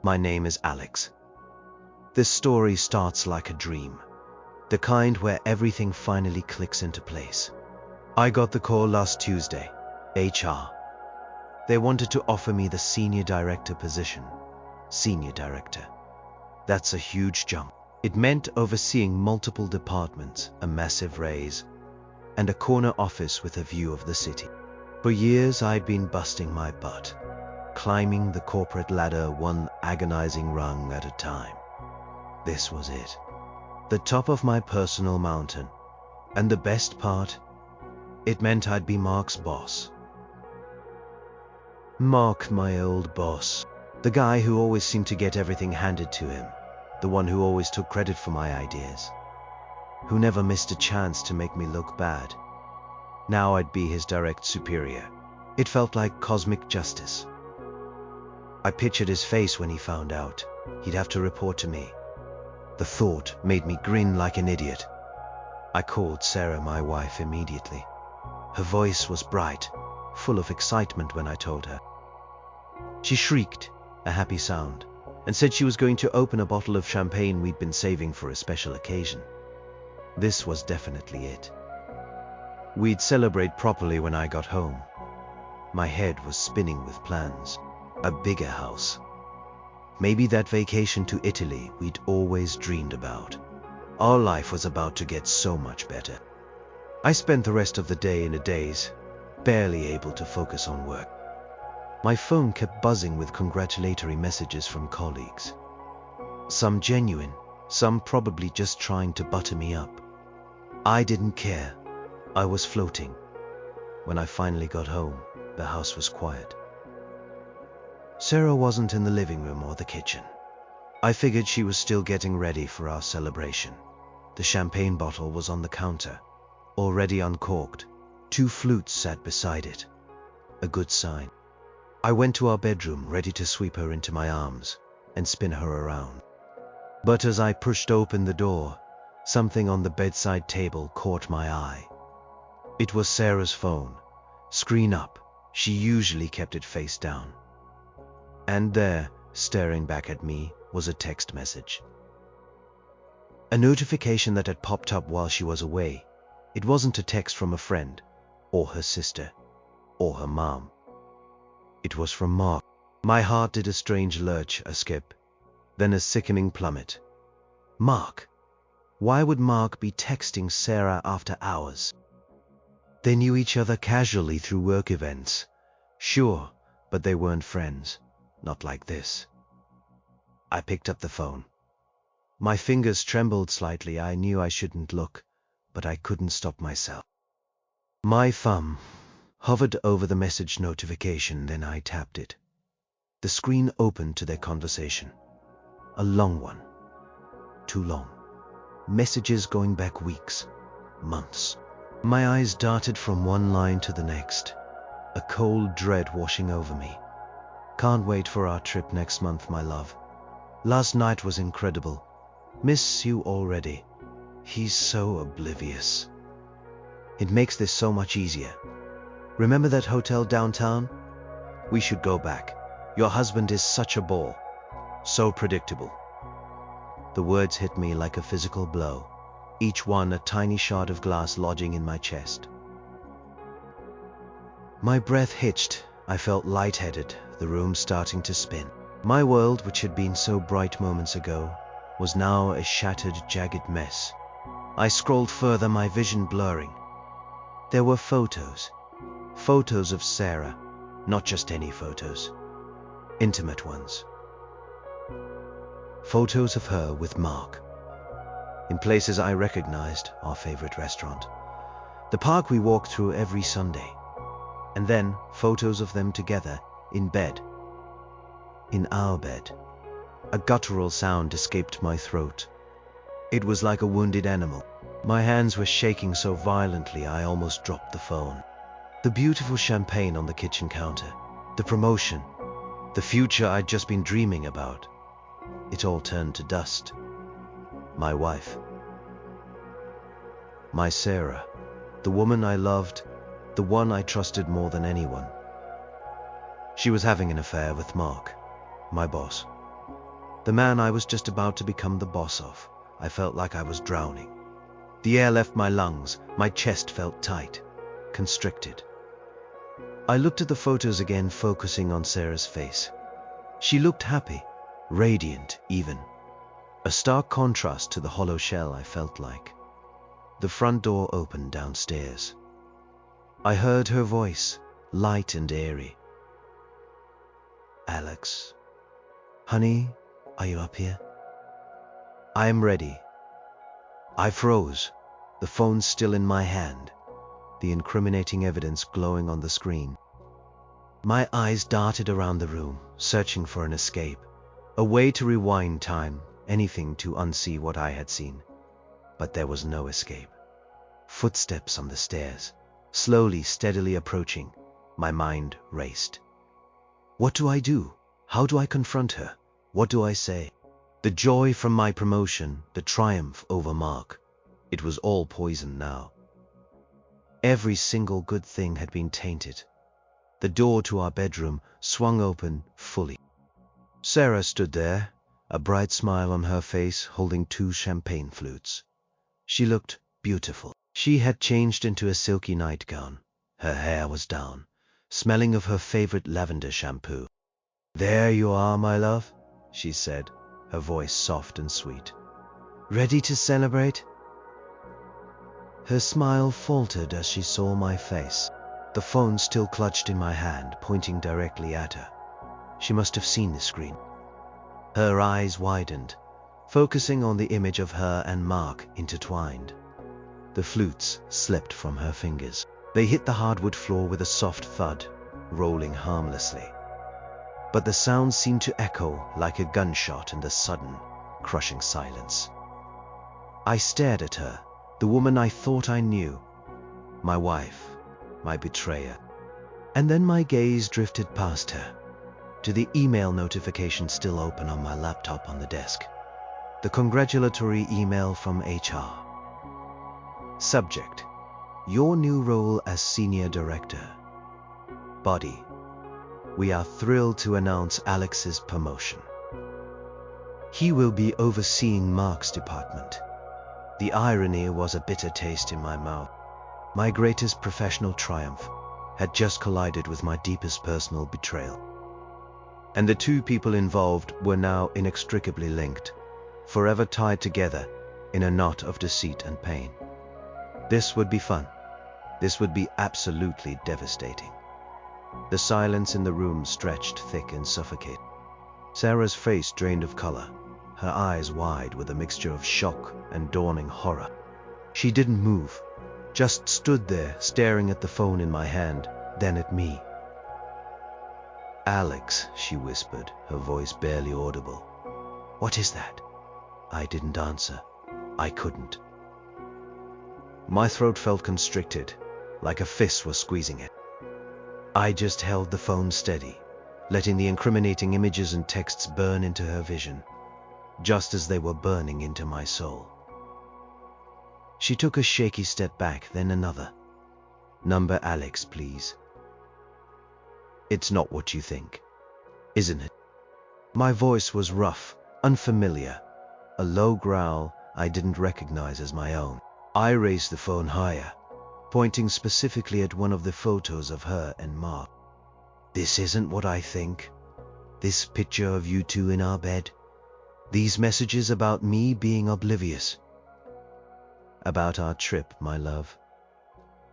My name is Alex. This story starts like a dream, the kind where everything finally clicks into place. I got the call last Tuesday, HR. They wanted to offer me the senior director position. Senior director. That's a huge jump. It meant overseeing multiple departments, a massive raise, and a corner office with a view of the city. For years I'd been busting my butt, climbing the corporate ladder one agonizing rung at a time. This was it. The top of my personal mountain. And the best part, it meant I'd be Mark's boss. Mark, my old boss. The guy who always seemed to get everything handed to him. The one who always took credit for my ideas. Who never missed a chance to make me look bad. Now I'd be his direct superior. It felt like cosmic justice. I pictured his face when he found out. He'd have to report to me. The thought made me grin like an idiot. I called Sarah, my wife, immediately. Her voice was bright, full of excitement when I told her. She shrieked, a happy sound, and said she was going to open a bottle of champagne we'd been saving for a special occasion. This was definitely it. We'd celebrate properly when I got home. My head was spinning with plans. A bigger house. Maybe that vacation to Italy we'd always dreamed about. Our life was about to get so much better. I spent the rest of the day in a daze, barely able to focus on work. My phone kept buzzing with congratulatory messages from colleagues. Some genuine, some probably just trying to butter me up. I didn't care. I was floating. When I finally got home, the house was quiet. Sarah wasn't in the living room or the kitchen. I figured she was still getting ready for our celebration. The champagne bottle was on the counter, already uncorked. 2 flutes sat beside it. A good sign. I went to our bedroom, ready to sweep her into my arms and spin her around. But as I pushed open the door, something on the bedside table caught my eye. It was Sarah's phone, screen up. She usually kept it face down. And there, staring back at me, was a text message. A notification that had popped up while she was away. It wasn't a text from a friend, or her sister, or her mom. It was from Mark. My heart did a strange lurch, a skip, then a sickening plummet. Mark. Why would Mark be texting Sarah after hours? They knew each other casually through work events. Sure, but they weren't friends. Not like this. I picked up the phone. My fingers trembled slightly. I knew I shouldn't look, but I couldn't stop myself. My thumb hovered over the message notification, then I tapped it. The screen opened to their conversation. A long one. Too long. Messages going back weeks, months. My eyes darted from one line to the next, a cold dread washing over me. Can't wait for our trip next month, my love. Last night was incredible. Miss you already. He's so oblivious. It makes this so much easier. Remember that hotel downtown? We should go back. Your husband is such a bore. So predictable. The words hit me like a physical blow, each one a tiny shard of glass lodging in my chest. My breath hitched. I felt lightheaded, the room starting to spin. My world, which had been so bright moments ago, was now a shattered, jagged mess. I scrolled further, my vision blurring. There were photos. Photos of Sarah, not just any photos. Intimate ones. Photos of her with Mark. In places I recognized, our favorite restaurant. The park we walked through every Sunday. And then photos of them together, in bed. In our bed. A guttural sound escaped my throat. It was like a wounded animal. My hands were shaking so violently I almost dropped the phone. The beautiful champagne on the kitchen counter. The promotion. The future I'd just been dreaming about. It all turned to dust. My wife. My Sarah. The woman I loved. The one I trusted more than anyone. She was having an affair with Mark, my boss. The man I was just about to become the boss of. I felt like I was drowning. The air left my lungs, my chest felt tight, constricted. I looked at the photos again, focusing on Sarah's face. She looked happy, radiant even. A stark contrast to the hollow shell I felt like. The front door opened downstairs. I heard her voice, light and airy. "Alex, honey, are you up here?" "I am ready." I froze, the phone still in my hand, the incriminating evidence glowing on the screen. My eyes darted around the room, searching for an escape, a way to rewind time, anything to unsee what I had seen. But there was no escape. Footsteps on the stairs, slowly, steadily approaching. My mind raced. What do I do? How do I confront her? What do I say? The joy from my promotion, the triumph over Mark. It was all poison now. Every single good thing had been tainted. The door to our bedroom swung open fully. Sarah stood there, a bright smile on her face, holding 2 champagne flutes. She looked beautiful. She had changed into a silky nightgown. Her hair was down, smelling of her favorite lavender shampoo. "There you are, my love," she said, her voice soft and sweet. "Ready to celebrate?" Her smile faltered as she saw my face, the phone still clutched in my hand, pointing directly at her. She must have seen the screen. Her eyes widened, focusing on the image of her and Mark intertwined. The flutes slipped from her fingers. They hit the hardwood floor with a soft thud, rolling harmlessly. But the sound seemed to echo like a gunshot in the sudden, crushing silence. I stared at her, the woman I thought I knew, my wife, my betrayer. And then my gaze drifted past her, to the email notification still open on my laptop on the desk. The congratulatory email from HR. Subject: your new role as Senior Director. Body: we are thrilled to announce Alex's promotion. He will be overseeing Mark's department. The irony was a bitter taste in my mouth. My greatest professional triumph had just collided with my deepest personal betrayal. And the 2 people involved were now inextricably linked, forever tied together in a knot of deceit and pain. This would be fun. This would be absolutely devastating. The silence in the room stretched thick and suffocating. Sarah's face drained of color, her eyes wide with a mixture of shock and dawning horror. She didn't move, just stood there staring at the phone in my hand, then at me. "Alex," she whispered, her voice barely audible. "What is that?" I didn't answer. I couldn't. My throat felt constricted, like a fist was squeezing it. I just held the phone steady, letting the incriminating images and texts burn into her vision, just as they were burning into my soul. She took a shaky step back, then another. "Number Alex, please." "It's not what you think, isn't it?" My voice was rough, unfamiliar, a low growl I didn't recognize as my own. I raised the phone higher, pointing specifically at one of the photos of her and Mark. "This isn't what I think. This picture of you 2 in our bed. These messages about me being oblivious. About our trip, my love."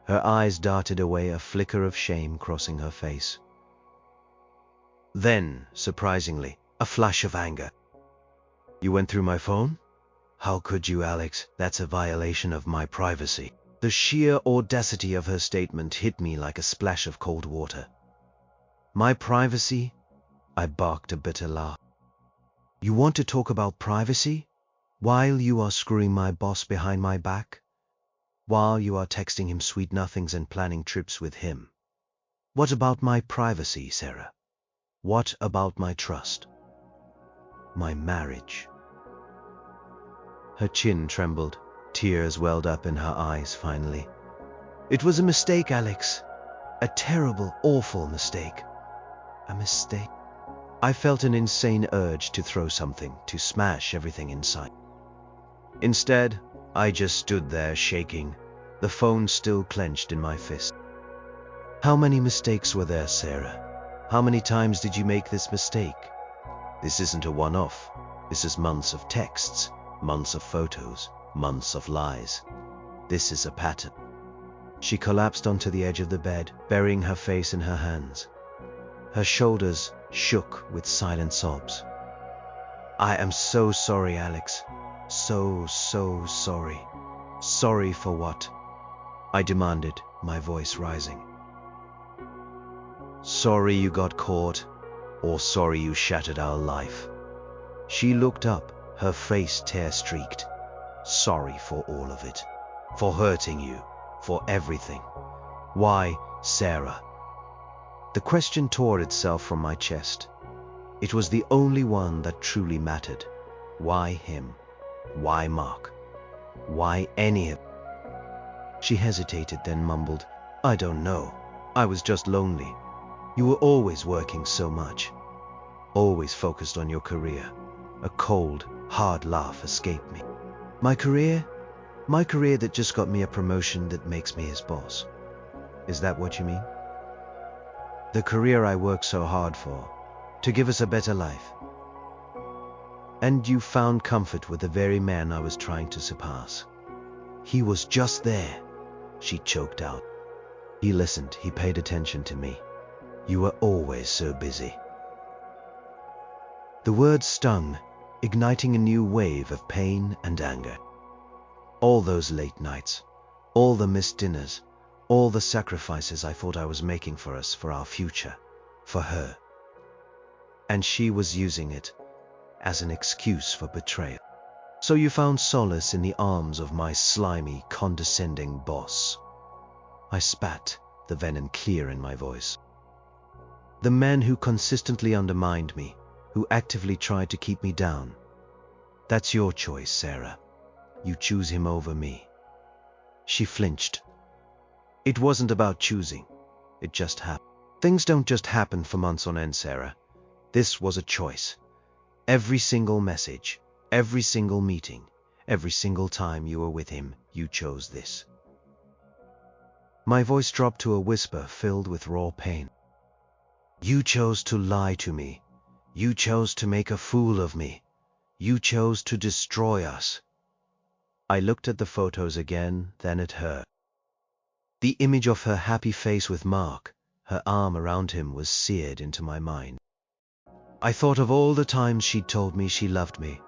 Her eyes darted away, a flicker of shame crossing her face. Then, surprisingly, a flash of anger. "You went through my phone? How could you, Alex? That's a violation of my privacy." The sheer audacity of her statement hit me like a splash of cold water. "My privacy?" I barked a bitter laugh. "You want to talk about privacy? While you are screwing my boss behind my back? While you are texting him sweet nothings and planning trips with him? What about my privacy, Sarah? What about my trust? My marriage?" Her chin trembled. Tears welled up in her eyes finally. "It was a mistake, Alex. A terrible, awful mistake. A mistake." I felt an insane urge to throw something, to smash everything in sight. Instead, I just stood there shaking, the phone still clenched in my fist. How many mistakes were there, Sarah? How many times did you make this mistake? This isn't a one-off. This is months of texts, months of photos, months of lies. This is a pattern. She collapsed onto the edge of the bed, burying her face in her hands. Her shoulders shook with silent sobs. I am so sorry, Alex. So sorry. Sorry for what? I demanded, my voice rising. Sorry you got caught, or sorry you shattered our life. She looked up, her face tear-streaked. Sorry for all of it. For hurting you. For everything. Why, Sarah? The question tore itself from my chest. It was the only one that truly mattered. Why him? Why Mark? Why any of? She hesitated, then mumbled, I don't know. I was just lonely. You were always working so much. Always focused on your career. A cold, hard laugh escaped me. My career? My career that just got me a promotion that makes me his boss. Is that what you mean? The career I worked so hard for, to give us a better life. And you found comfort with the very man I was trying to surpass. He was just there, she choked out. He listened, he paid attention to me. You were always so busy. The words stung, igniting a new wave of pain and anger. All those late nights, all the missed dinners, all the sacrifices I thought I was making for us, for our future, for her. And she was using it as an excuse for betrayal. So you found solace in the arms of my slimy, condescending boss. I spat, the venom clear in my voice. The man who consistently undermined me, who actively tried to keep me down. That's your choice, Sarah. You choose him over me. She flinched. It wasn't about choosing. It just happened. Things don't just happen for months on end, Sarah. This was a choice. Every single message, every single meeting, every single time you were with him, you chose this. My voice dropped to a whisper filled with raw pain. You chose to lie to me. You chose to make a fool of me. You chose to destroy us. I looked at the photos again, then at her. The image of her happy face with Mark, her arm around him, was seared into my mind. I thought of all the times she'd told me she loved me,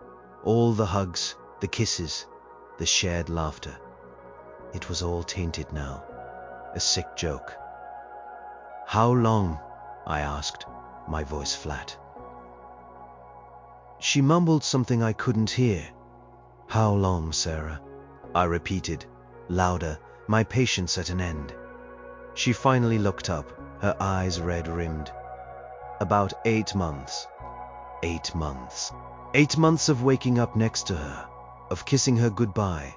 all the hugs, the kisses, the shared laughter. It was all tainted now, a sick joke. How long? I asked, my voice flat. She mumbled something I couldn't hear. How long, Sarah? I repeated, louder, my patience at an end. She finally looked up, her eyes red-rimmed. About 8 months. 8 months. 8 months of waking up next to her, of kissing her goodbye,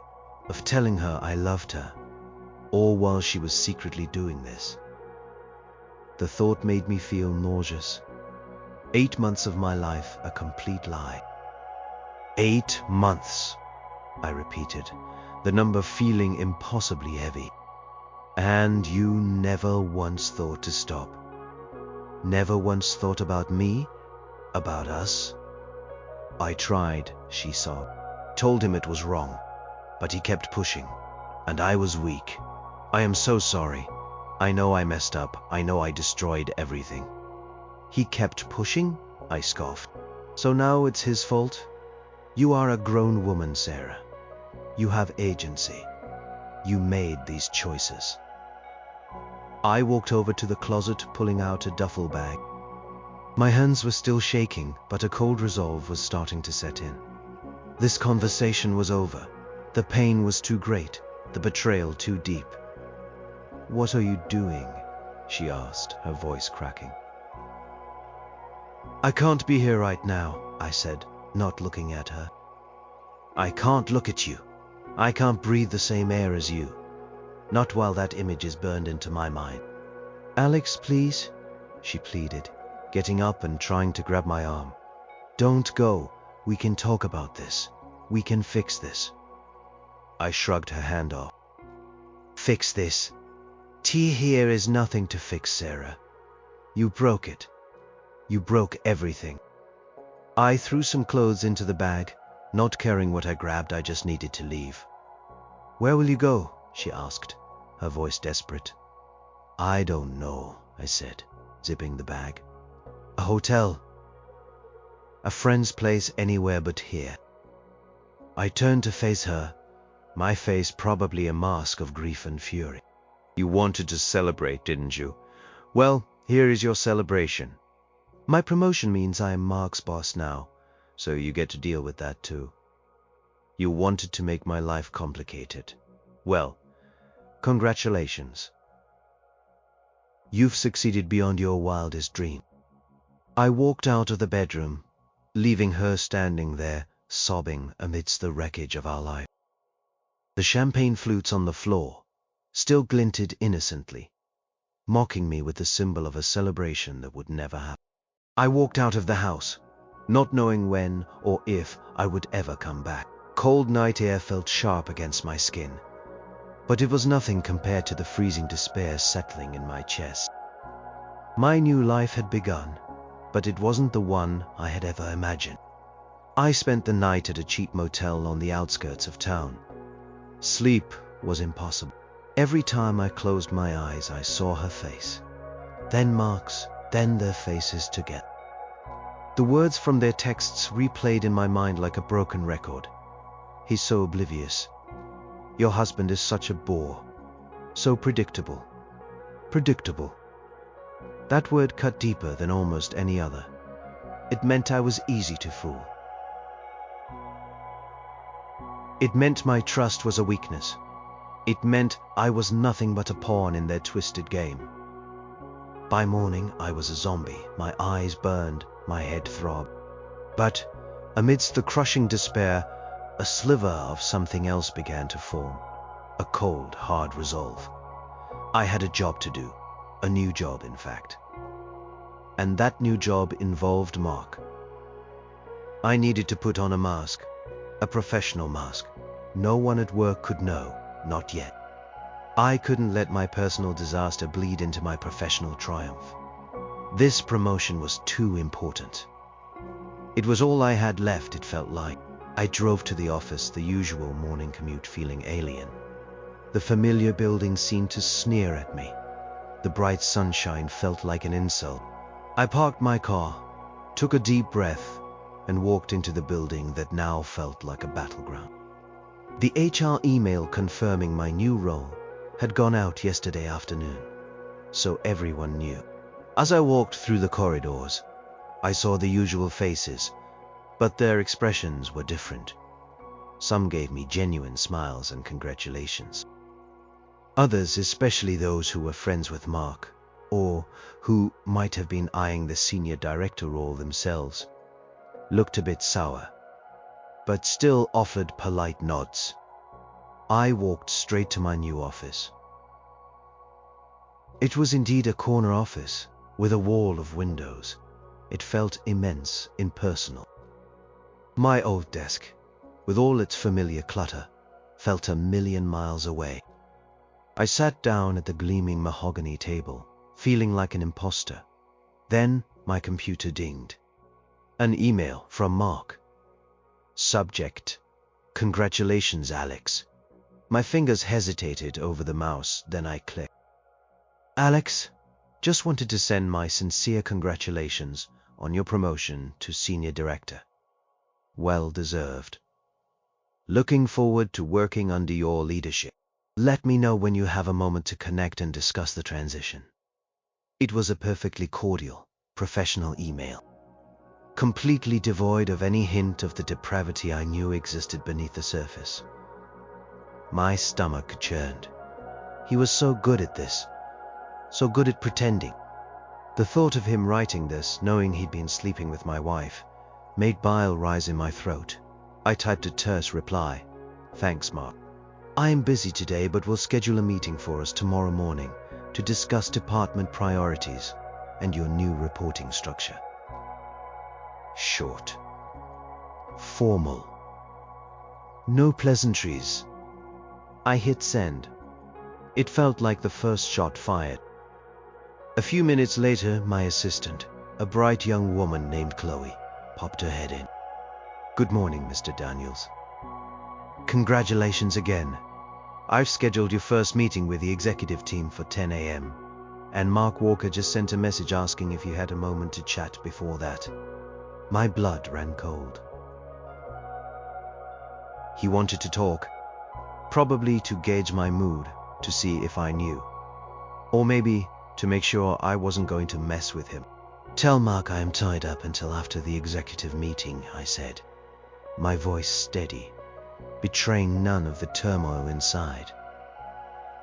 of telling her I loved her, all while she was secretly doing this. The thought made me feel nauseous. 8 months of my life, a complete lie. 8 months, I repeated, the number feeling impossibly heavy. And you never once thought to stop. Never once thought about me, about us. I tried, she sobbed. Told him it was wrong, but he kept pushing, and I was weak. I am so sorry. I know I messed up. I know I destroyed everything. He kept pushing? I scoffed. So now it's his fault? You are a grown woman, Sarah. You have agency. You made these choices. I walked over to the closet, pulling out a duffel bag. My hands were still shaking, but a cold resolve was starting to set in. This conversation was over. The pain was too great, the betrayal too deep. What are you doing? She asked, her voice cracking. I can't be here right now, I said, not looking at her. I can't look at you. I can't breathe the same air as you. Not while that image is burned into my mind. Alex, please, she pleaded. getting up and trying to grab my arm. "Don't go. We can talk about this. We can fix this." I shrugged her hand off. "Fix this? Tea here is nothing to fix, Sarah. You broke it. You broke everything." I threw some clothes into the bag, not caring what I grabbed. I just needed to leave. "Where will you go?" she asked, her voice desperate. "I don't know," I said, zipping the bag. "A hotel. A friend's place, anywhere but here." I turned to face her, my face probably a mask of grief and fury. "You wanted to celebrate, didn't you? Well, here is your celebration. My promotion means I am Mark's boss now, so you get to deal with that too. You wanted to make my life complicated. Well, congratulations. You've succeeded beyond your wildest dream." I walked out of the bedroom, leaving her standing there, sobbing amidst the wreckage of our life. The champagne flutes on the floor still glinted innocently, mocking me with the symbol of a celebration that would never happen. I walked out of the house, not knowing when or if I would ever come back. Cold night air felt sharp against my skin, but it was nothing compared to the freezing despair settling in my chest. My new life had begun, but it wasn't the one I had ever imagined. I spent the night at a cheap motel on the outskirts of town. Sleep was impossible. Every time I closed my eyes, I saw her face, then Mark's, then their faces together. The words from their texts replayed in my mind like a broken record. "He's so oblivious. Your husband is such a bore. So predictable. Predictable." That word cut deeper than almost any other. It meant I was easy to fool. It meant my trust was a weakness. It meant I was nothing but a pawn in their twisted game. By morning, I was a zombie. My eyes burned, my head throbbed. But amidst the crushing despair, a sliver of something else began to form. A cold, hard resolve. I had a job to do. A new job, in fact. And that new job involved Mark. I needed to put on a mask. A professional mask. No one at work could know, not yet. I couldn't let my personal disaster bleed into my professional triumph. This promotion was too important. It was all I had left, it felt like. I drove to the office, the usual morning commute, feeling alien. The familiar building seemed to sneer at me. The bright sunshine felt like an insult. I parked my car, took a deep breath, and walked into the building that now felt like a battleground. The HR email confirming my new role had gone out yesterday afternoon, so everyone knew. As I walked through the corridors, I saw the usual faces, but their expressions were different. Some gave me genuine smiles and congratulations. Others, especially those who were friends with Mark, or who might have been eyeing the senior director role themselves, looked a bit sour, but still offered polite nods. I walked straight to my new office. It was indeed a corner office, with a wall of windows. It felt immense, impersonal. My old desk, with all its familiar clutter, felt a million miles away. I sat down at the gleaming mahogany table, feeling like an imposter. Then my computer dinged. An email from Mark. Subject: "Congratulations, Alex." My fingers hesitated over the mouse, then I clicked. "Alex, just wanted to send my sincere congratulations on your promotion to senior director. Well deserved. Looking forward to working under your leadership. Let me know when you have a moment to connect and discuss the transition." It was a perfectly cordial, professional email, completely devoid of any hint of the depravity I knew existed beneath the surface. My stomach churned. He was so good at this, so good at pretending. The thought of him writing this, knowing he'd been sleeping with my wife, made bile rise in my throat. I typed a terse reply. "Thanks, Mark. I am busy today, but we'll schedule a meeting for us tomorrow morning to discuss department priorities. and your new reporting structure. Short. Formal. No pleasantries. I hit send. It felt like the first shot fired. A few minutes later, my assistant, a bright young woman named Chloe, popped her head in. "Good morning, Mr. Daniels. Congratulations again. I've scheduled your first meeting with the executive team for 10 a.m. and Mark Walker just sent a message asking if you had a moment to chat before that." My blood ran cold. He wanted to talk, probably to gauge my mood, to see if I knew, or maybe to make sure I wasn't going to mess with him. "Tell Mark I am tied up until after the executive meeting," I said, my voice steady, betraying none of the turmoil inside.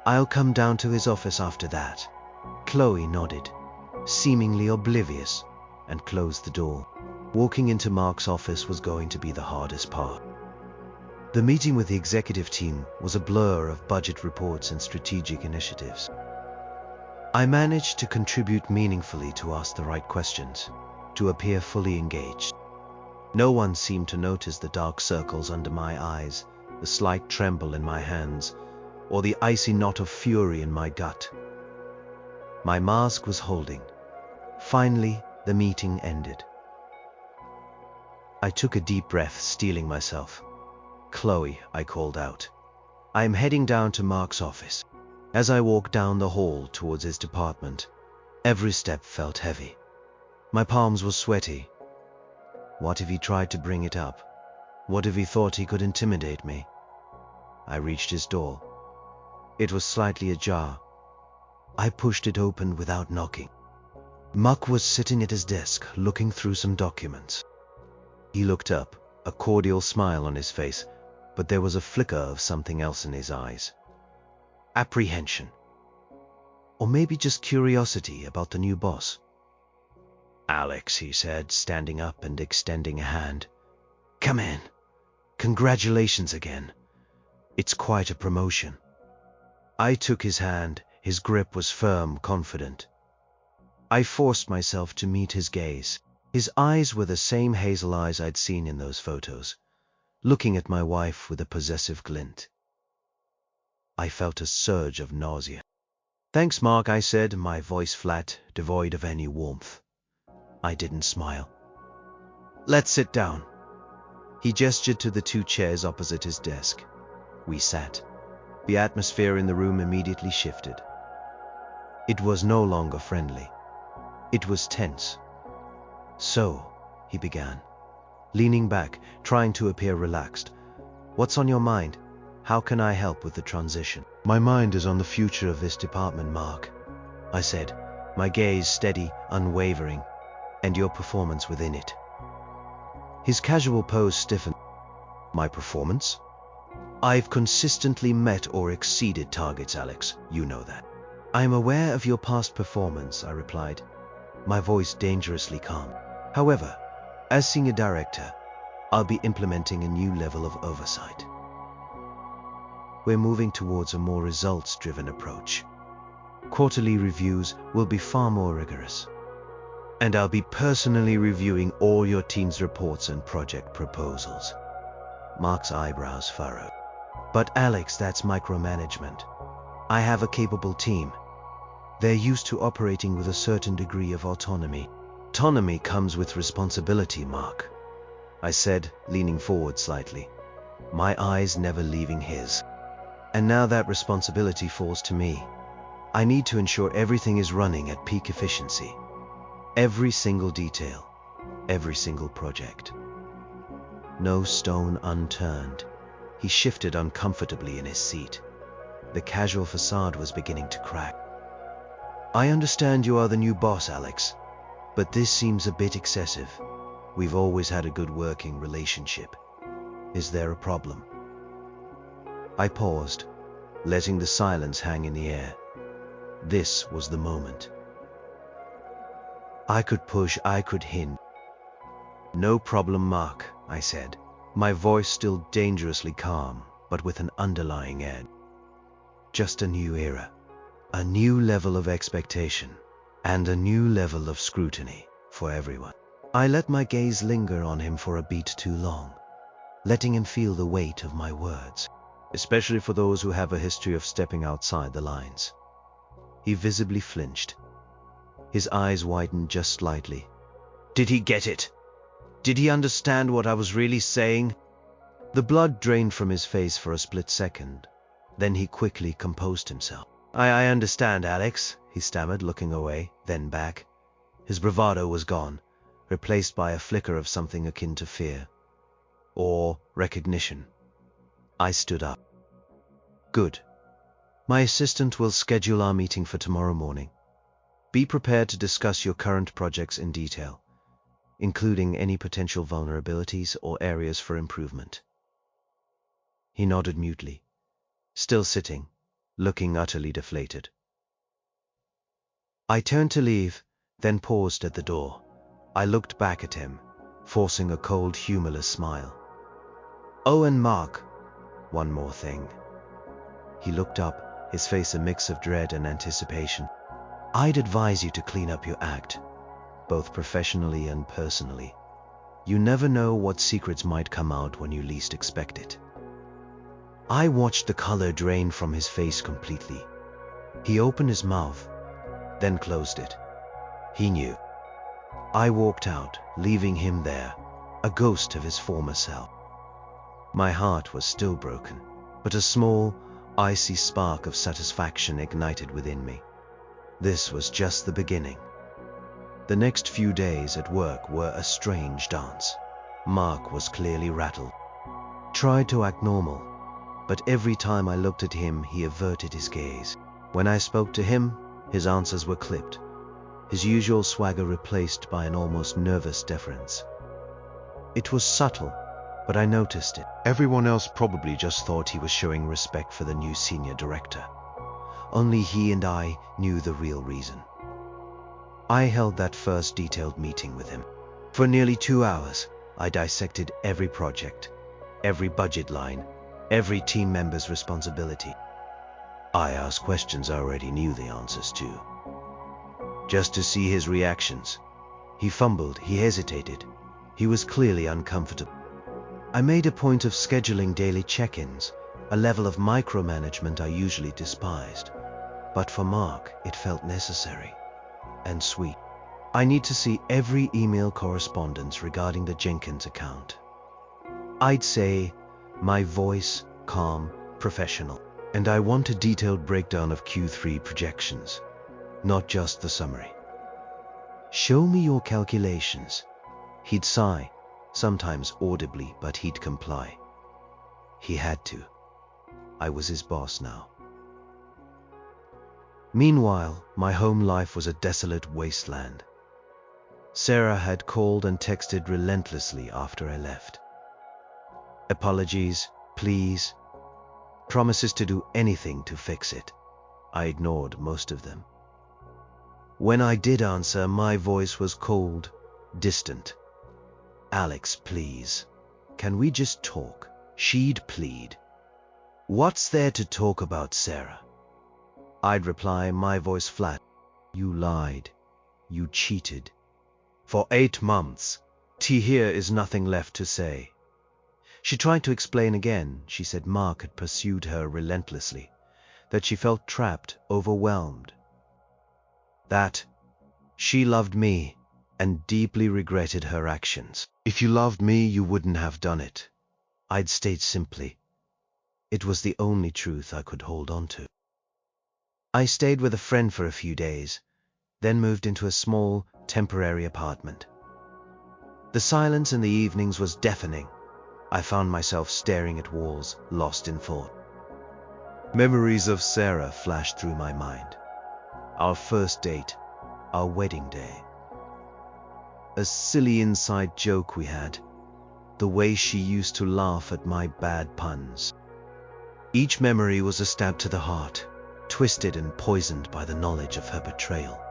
"I'll come down to his office after that." Chloe nodded, seemingly oblivious, and closed the door. Walking into Mark's office was going to be the hardest part. The meeting with the executive team was a blur of budget reports and strategic initiatives. I managed to contribute meaningfully, to ask the right questions, to appear fully engaged. No one seemed to notice the dark circles under my eyes, the slight tremble in my hands, or the icy knot of fury in my gut. My mask was holding. Finally, the meeting ended. I took a deep breath, steeling myself. "Chloe," I called out, "I am heading down to Mark's office." As I walked down the hall towards his department, every step felt heavy. My palms were sweaty. What if he tried to bring it up? What if he thought he could intimidate me? I reached his door. It was slightly ajar. I pushed it open without knocking. Mark was sitting at his desk, looking through some documents. He looked up, a cordial smile on his face, but there was a flicker of something else in his eyes. Apprehension. Or maybe just curiosity about the new boss. "Alex," he said, standing up and extending a hand. "Come in. Congratulations again. It's quite a promotion." I took his hand. His grip was firm, confident. I forced myself to meet his gaze. His eyes were the same hazel eyes I'd seen in those photos, looking at my wife with a possessive glint. I felt a surge of nausea. "Thanks, Mark," I said, my voice flat, devoid of any warmth. I didn't smile. "Let's sit down." He gestured to the two chairs opposite his desk. We sat. The atmosphere in the room immediately shifted. It was no longer friendly. It was tense. "So," he began, leaning back, trying to appear relaxed, "what's on your mind? How can I help with the transition?" "My mind is on the future of this department, Mark," I said, my gaze steady, unwavering, "and your performance within it." His casual pose stiffened. "My performance? I've consistently met or exceeded targets, Alex. You know that." "I am aware of your past performance," I replied, my voice dangerously calm. "However, as senior director, I'll be implementing a new level of oversight. We're moving towards a more results-driven approach. Quarterly reviews will be far more rigorous. And I'll be personally reviewing all your team's reports and project proposals." Mark's eyebrows furrowed. "But Alex, that's micromanagement. I have a capable team. They're used to operating with a certain degree of autonomy." "Autonomy comes with responsibility, Mark," I said, leaning forward slightly, my eyes never leaving his. "And now that responsibility falls to me. I need to ensure everything is running at peak efficiency. Every single detail, every single project. No stone unturned." He shifted uncomfortably in his seat. The casual facade was beginning to crack. "I understand you are the new boss, Alex, but this seems a bit excessive. We've always had a good working relationship. Is there a problem?" I paused, letting the silence hang in the air. This was the moment. I could push, I could hint. "No problem, Mark," I said, my voice still dangerously calm, but with an underlying edge. "Just a new era, a new level of expectation, and a new level of scrutiny for everyone. I let my gaze linger on him for a beat too long, letting him feel the weight of my words, especially for those who have a history of stepping outside the lines. He visibly flinched. His eyes widened just slightly. Did he get it? Did he understand what I was really saying? The blood drained from his face for a split second. Then he quickly composed himself. I understand, Alex, he stammered, looking away, then back. His bravado was gone, replaced by a flicker of something akin to fear. Or recognition. I stood up. Good. My assistant will schedule our meeting for tomorrow morning. Be prepared to discuss your current projects in detail, including any potential vulnerabilities or areas for improvement. He nodded mutely, still sitting, looking utterly deflated. I turned to leave, then paused at the door. I looked back at him, forcing a cold, humorless smile. Oh, and Mark, one more thing. He looked up, his face a mix of dread and anticipation. I'd advise you to clean up your act, both professionally and personally. You never know what secrets might come out when you least expect it. I watched the color drain from his face completely. He opened his mouth, then closed it. He knew. I walked out, leaving him there, a ghost of his former self. My heart was still broken, but a small, icy spark of satisfaction ignited within me. This was just the beginning. The next few days at work were a strange dance. Mark was clearly rattled. Tried to act normal, but every time I looked at him, he averted his gaze. When I spoke to him, his answers were clipped, his usual swagger replaced by an almost nervous deference. It was subtle, but I noticed it. Everyone else probably just thought he was showing respect for the new senior director. Only he and I knew the real reason. I held that first detailed meeting with him. For nearly 2 hours, I dissected every project, every budget line, every team member's responsibility. I asked questions I already knew the answers to, just to see his reactions. He fumbled, he hesitated. He was clearly uncomfortable. I made a point of scheduling daily check-ins, a level of micromanagement I usually despised. But for Mark, it felt necessary and sweet. I need to see every email correspondence regarding the Jenkins account. I'd say my voice, calm, professional. And I want a detailed breakdown of Q3 projections, not just the summary. Show me your calculations. He'd sigh, sometimes audibly, but he'd comply. He had to. I was his boss now. Meanwhile, my home life was a desolate wasteland. Sarah had called and texted relentlessly after I left. Apologies, pleas, promises to do anything to fix it. I ignored most of them. When I did answer, my voice was cold, distant. Alex, please. Can we just talk? She'd plead. What's there to talk about, Sarah? I'd reply, my voice flat. You lied. You cheated. For 8 months. Here is nothing left to say. She tried to explain again. She said Mark had pursued her relentlessly, that she felt trapped, overwhelmed. That she loved me and deeply regretted her actions. If you loved me, you wouldn't have done it. I'd state simply. It was the only truth I could hold on to. I stayed with a friend for a few days, then moved into a small, temporary apartment. The silence in the evenings was deafening. I found myself staring at walls, lost in thought. Memories of Sarah flashed through my mind. Our first date, our wedding day. A silly inside joke we had, the way she used to laugh at my bad puns. Each memory was a stab to the heart, twisted and poisoned by the knowledge of her betrayal.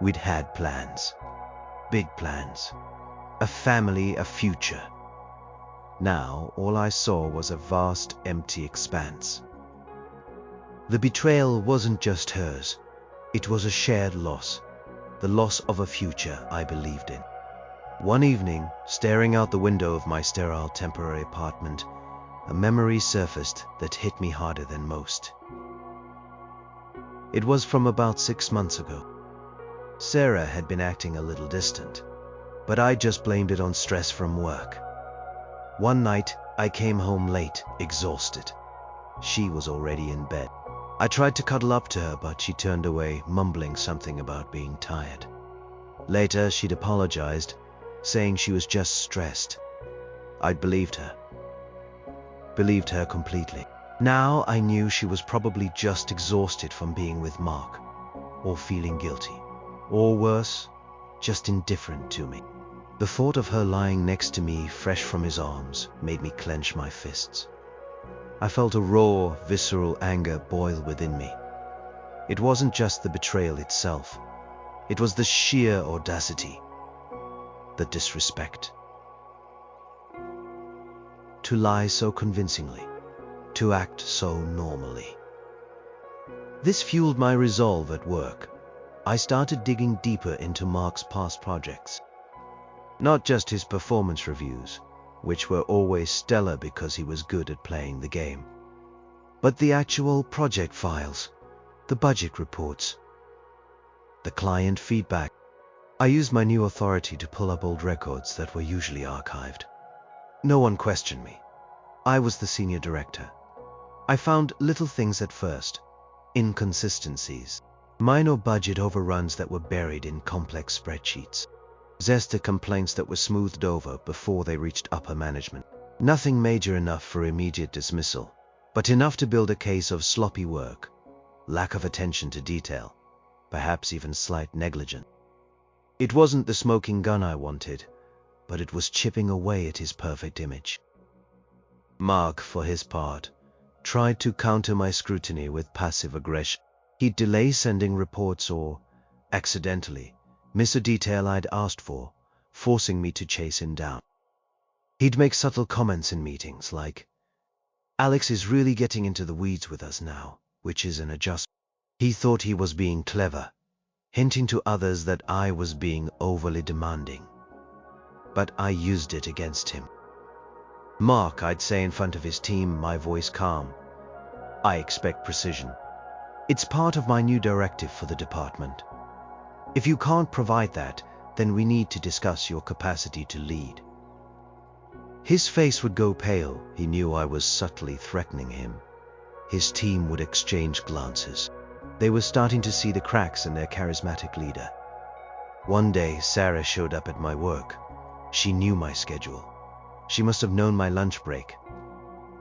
We'd had plans, big plans, a family, a future. Now all I saw was a vast, empty expanse. The betrayal wasn't just hers, it was a shared loss, the loss of a future I believed in. One evening, staring out the window of my sterile temporary apartment, a memory surfaced that hit me harder than most. It was from about 6 months ago. Sarah had been acting a little distant, but I just blamed it on stress from work. One night, I came home late, exhausted. She was already in bed. I tried to cuddle up to her, but she turned away, mumbling something about being tired. Later, she'd apologized, saying she was just stressed. I'd believed her completely. Now I knew she was probably just exhausted from being with Mark, or feeling guilty, or worse, just indifferent to me. The thought of her lying next to me, fresh from his arms, made me clench my fists. I felt a raw, visceral anger boil within me. It wasn't just the betrayal itself. It was the sheer audacity, the disrespect. To lie so convincingly, to act so normally. This fueled my resolve at work. I started digging deeper into Mark's past projects. Not just his performance reviews, which were always stellar because he was good at playing the game, but the actual project files, the budget reports, the client feedback. I used my new authority to pull up old records that were usually archived. No one questioned me. I was the senior director. I found little things at first, inconsistencies, minor budget overruns that were buried in complex spreadsheets, zester complaints that were smoothed over before they reached upper management. Nothing major enough for immediate dismissal, but enough to build a case of sloppy work, lack of attention to detail, perhaps even slight negligence. It wasn't the smoking gun I wanted, but it was chipping away at his perfect image. Mark, for his part, tried to counter my scrutiny with passive aggression. He'd delay sending reports or, accidentally, miss a detail I'd asked for, forcing me to chase him down. He'd make subtle comments in meetings like, "Alex is really getting into the weeds with us now," which is an adjustment. He thought he was being clever, hinting to others that I was being overly demanding. But I used it against him. "Mark," I'd say in front of his team, my voice calm, "I expect precision. It's part of my new directive for the department. If you can't provide that, then we need to discuss your capacity to lead." His face would go pale. He knew I was subtly threatening him. His team would exchange glances. They were starting to see the cracks in their charismatic leader. One day, Sarah showed up at my work. She knew my schedule. She must have known my lunch break.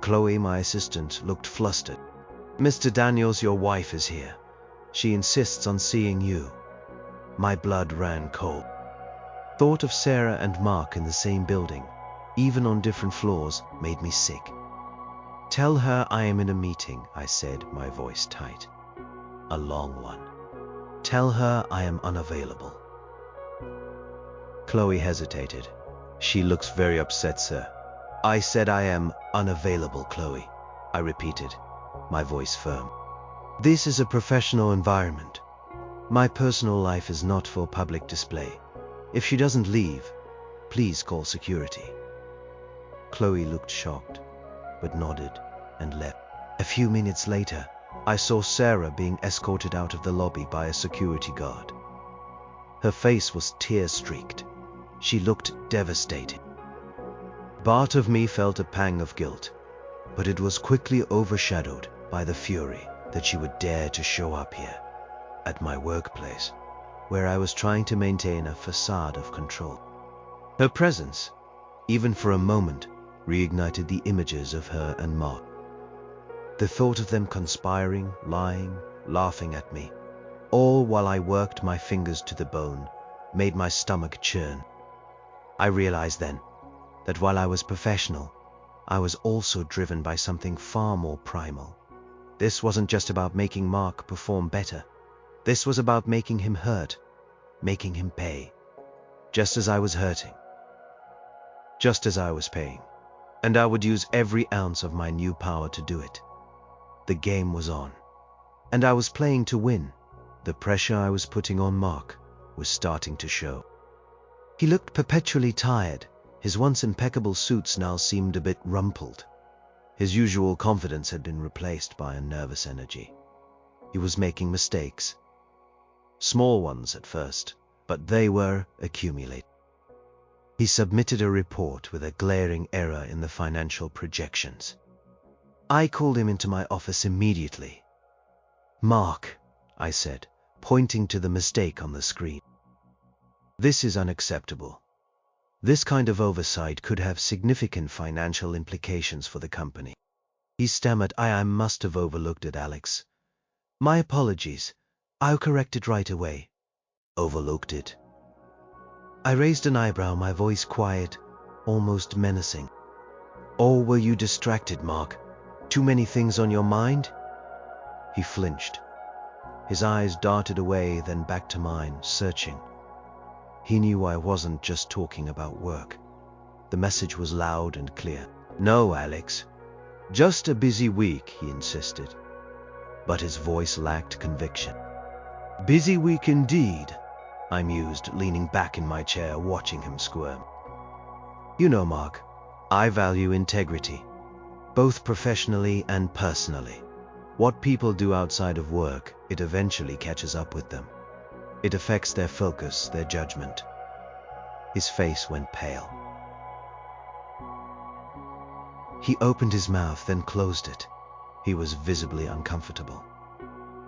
Chloe, my assistant, looked flustered. "Mr. Daniels, your wife is here. She insists on seeing you." My blood ran cold. Thought of Sarah and Mark in the same building, even on different floors, made me sick. "Tell her I am in a meeting," I said, my voice tight. "A long one. Tell her I am unavailable." Chloe hesitated. "She looks very upset, sir." "I said I am unavailable, Chloe," I repeated, my voice firm. "This is a professional environment. My personal life is not for public display. If she doesn't leave, please call security." Chloe looked shocked, but nodded and left. A few minutes later, I saw Sarah being escorted out of the lobby by a security guard. Her face was tear-streaked. She looked devastated. Part of me felt a pang of guilt, but it was quickly overshadowed by the fury that she would dare to show up here, at my workplace, where I was trying to maintain a facade of control. Her presence, even for a moment, reignited the images of her and Mark. The thought of them conspiring, lying, laughing at me, all while I worked my fingers to the bone, made my stomach churn. I realized then that while I was professional, I was also driven by something far more primal. This wasn't just about making Mark perform better. This was about making him hurt, making him pay, just as I was hurting, just as I was paying. And I would use every ounce of my new power to do it. The game was on, and I was playing to win. The pressure I was putting on Mark was starting to show. He looked perpetually tired. His once impeccable suits now seemed a bit rumpled. His usual confidence had been replaced by a nervous energy. He was making mistakes. Small ones at first, but they were accumulating. He submitted a report with a glaring error in the financial projections. I called him into my office immediately. "Mark," I said, pointing to the mistake on the screen. "This is unacceptable. This kind of oversight could have significant financial implications for the company." He stammered, I must have overlooked it, Alex. My apologies. I'll correct it right away." "Overlooked it?" I raised an eyebrow, my voice quiet, almost menacing. "Or were you distracted, Mark? Too many things on your mind?" He flinched. His eyes darted away, then back to mine, searching. He knew I wasn't just talking about work. The message was loud and clear. "No, Alex. Just a busy week," he insisted. But his voice lacked conviction. "Busy week indeed," I mused, leaning back in my chair, watching him squirm. "You know, Mark, I value integrity, both professionally and personally. What people do outside of work, it eventually catches up with them. It affects their focus, their judgment." His face went pale. He opened his mouth, then closed it. He was visibly uncomfortable.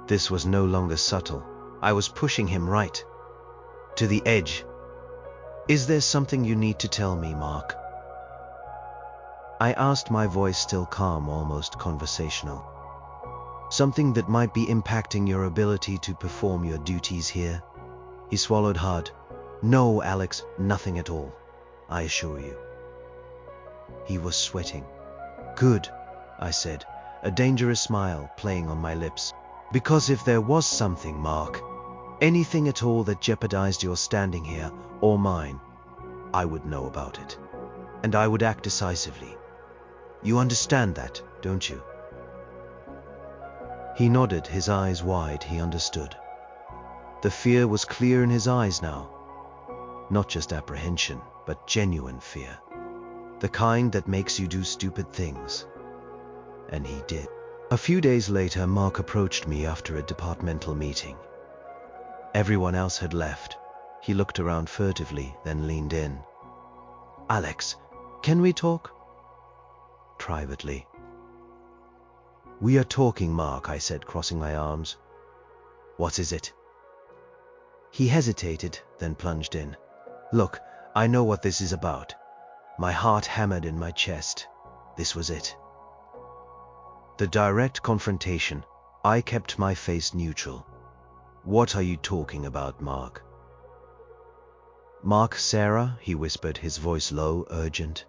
This was no longer subtle. I was pushing him right to the edge. "Is there something you need to tell me, Mark?" I asked, my voice still calm, almost conversational. "Something that might be impacting your ability to perform your duties here?" He swallowed hard. "No, Alex, nothing at all, I assure you." He was sweating. "Good," I said, a dangerous smile playing on my lips. "Because if there was something, Mark, anything at all that jeopardized your standing here, or mine, I would know about it. And I would act decisively. You understand that, don't you?" He nodded, his eyes wide. He understood. The fear was clear in his eyes now. Not just apprehension, but genuine fear. The kind that makes you do stupid things. And he did. A few days later, Mark approached me after a departmental meeting. Everyone else had left. He looked around furtively, then leaned in. "Alex, can we talk?" "Privately." "We are talking, Mark," I said, crossing my arms. "What is it?" He hesitated, then plunged in. "Look, I know what this is about." My heart hammered in my chest. This was it. The direct confrontation. I kept my face neutral. "What are you talking about, Mark?" "Mark, Sarah," he whispered, his voice low, urgent.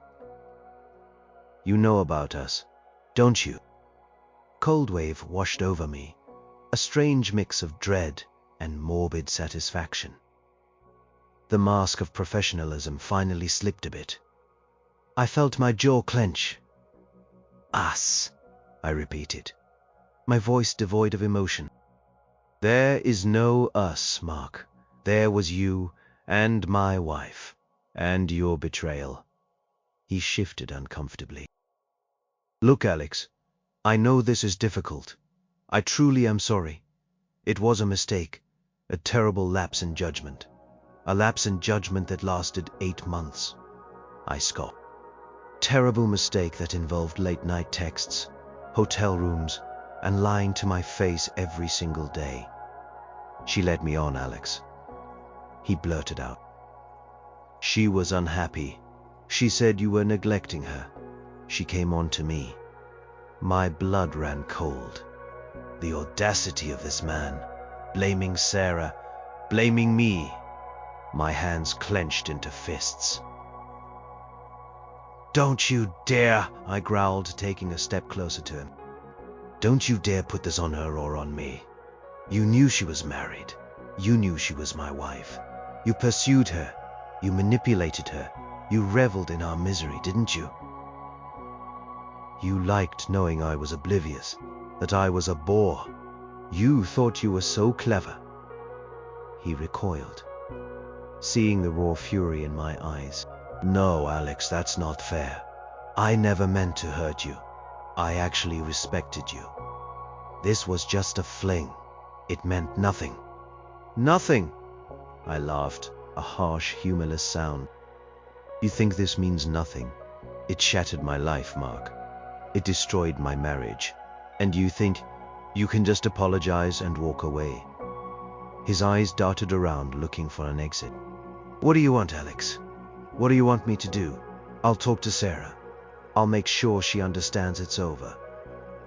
"You know about us, don't you?" Cold wave washed over me, a strange mix of dread and morbid satisfaction. The mask of professionalism finally slipped a bit. I felt my jaw clench. "Us," I repeated, my voice devoid of emotion. "There is no us, Mark. There was you and my wife, and your betrayal." He shifted uncomfortably. "Look, Alex, I know this is difficult. I truly am sorry. It was a mistake, a terrible lapse in judgment. A lapse in judgment that lasted 8 months. I scoffed. Terrible mistake that involved late-night texts, hotel rooms, and lying to my face every single day. She led me on, Alex." He blurted out. "She was unhappy. She said you were neglecting her. She came on to me." My blood ran cold. The audacity of this man, blaming Sarah, blaming me. My hands clenched into fists. "Don't you dare," I growled, taking a step closer to him. "Don't you dare put this on her or on me. You knew she was married. You knew she was my wife. You pursued her. You manipulated her. You reveled in our misery, didn't you? You liked knowing I was oblivious, that I was a bore. You thought you were so clever." He recoiled. seeing the raw fury in my eyes. "No, Alex, that's not fair. I never meant to hurt you. I actually respected you. This was just a fling. It meant nothing." "Nothing?" I laughed, a harsh, humorless sound. "You think this means nothing? It shattered my life, Mark. It destroyed my marriage. And you think you can just apologize and walk away?" His eyes darted around, looking for an exit. "What do you want, Alex? What do you want me to do?" "I'll talk to Sarah. I'll make sure she understands it's over.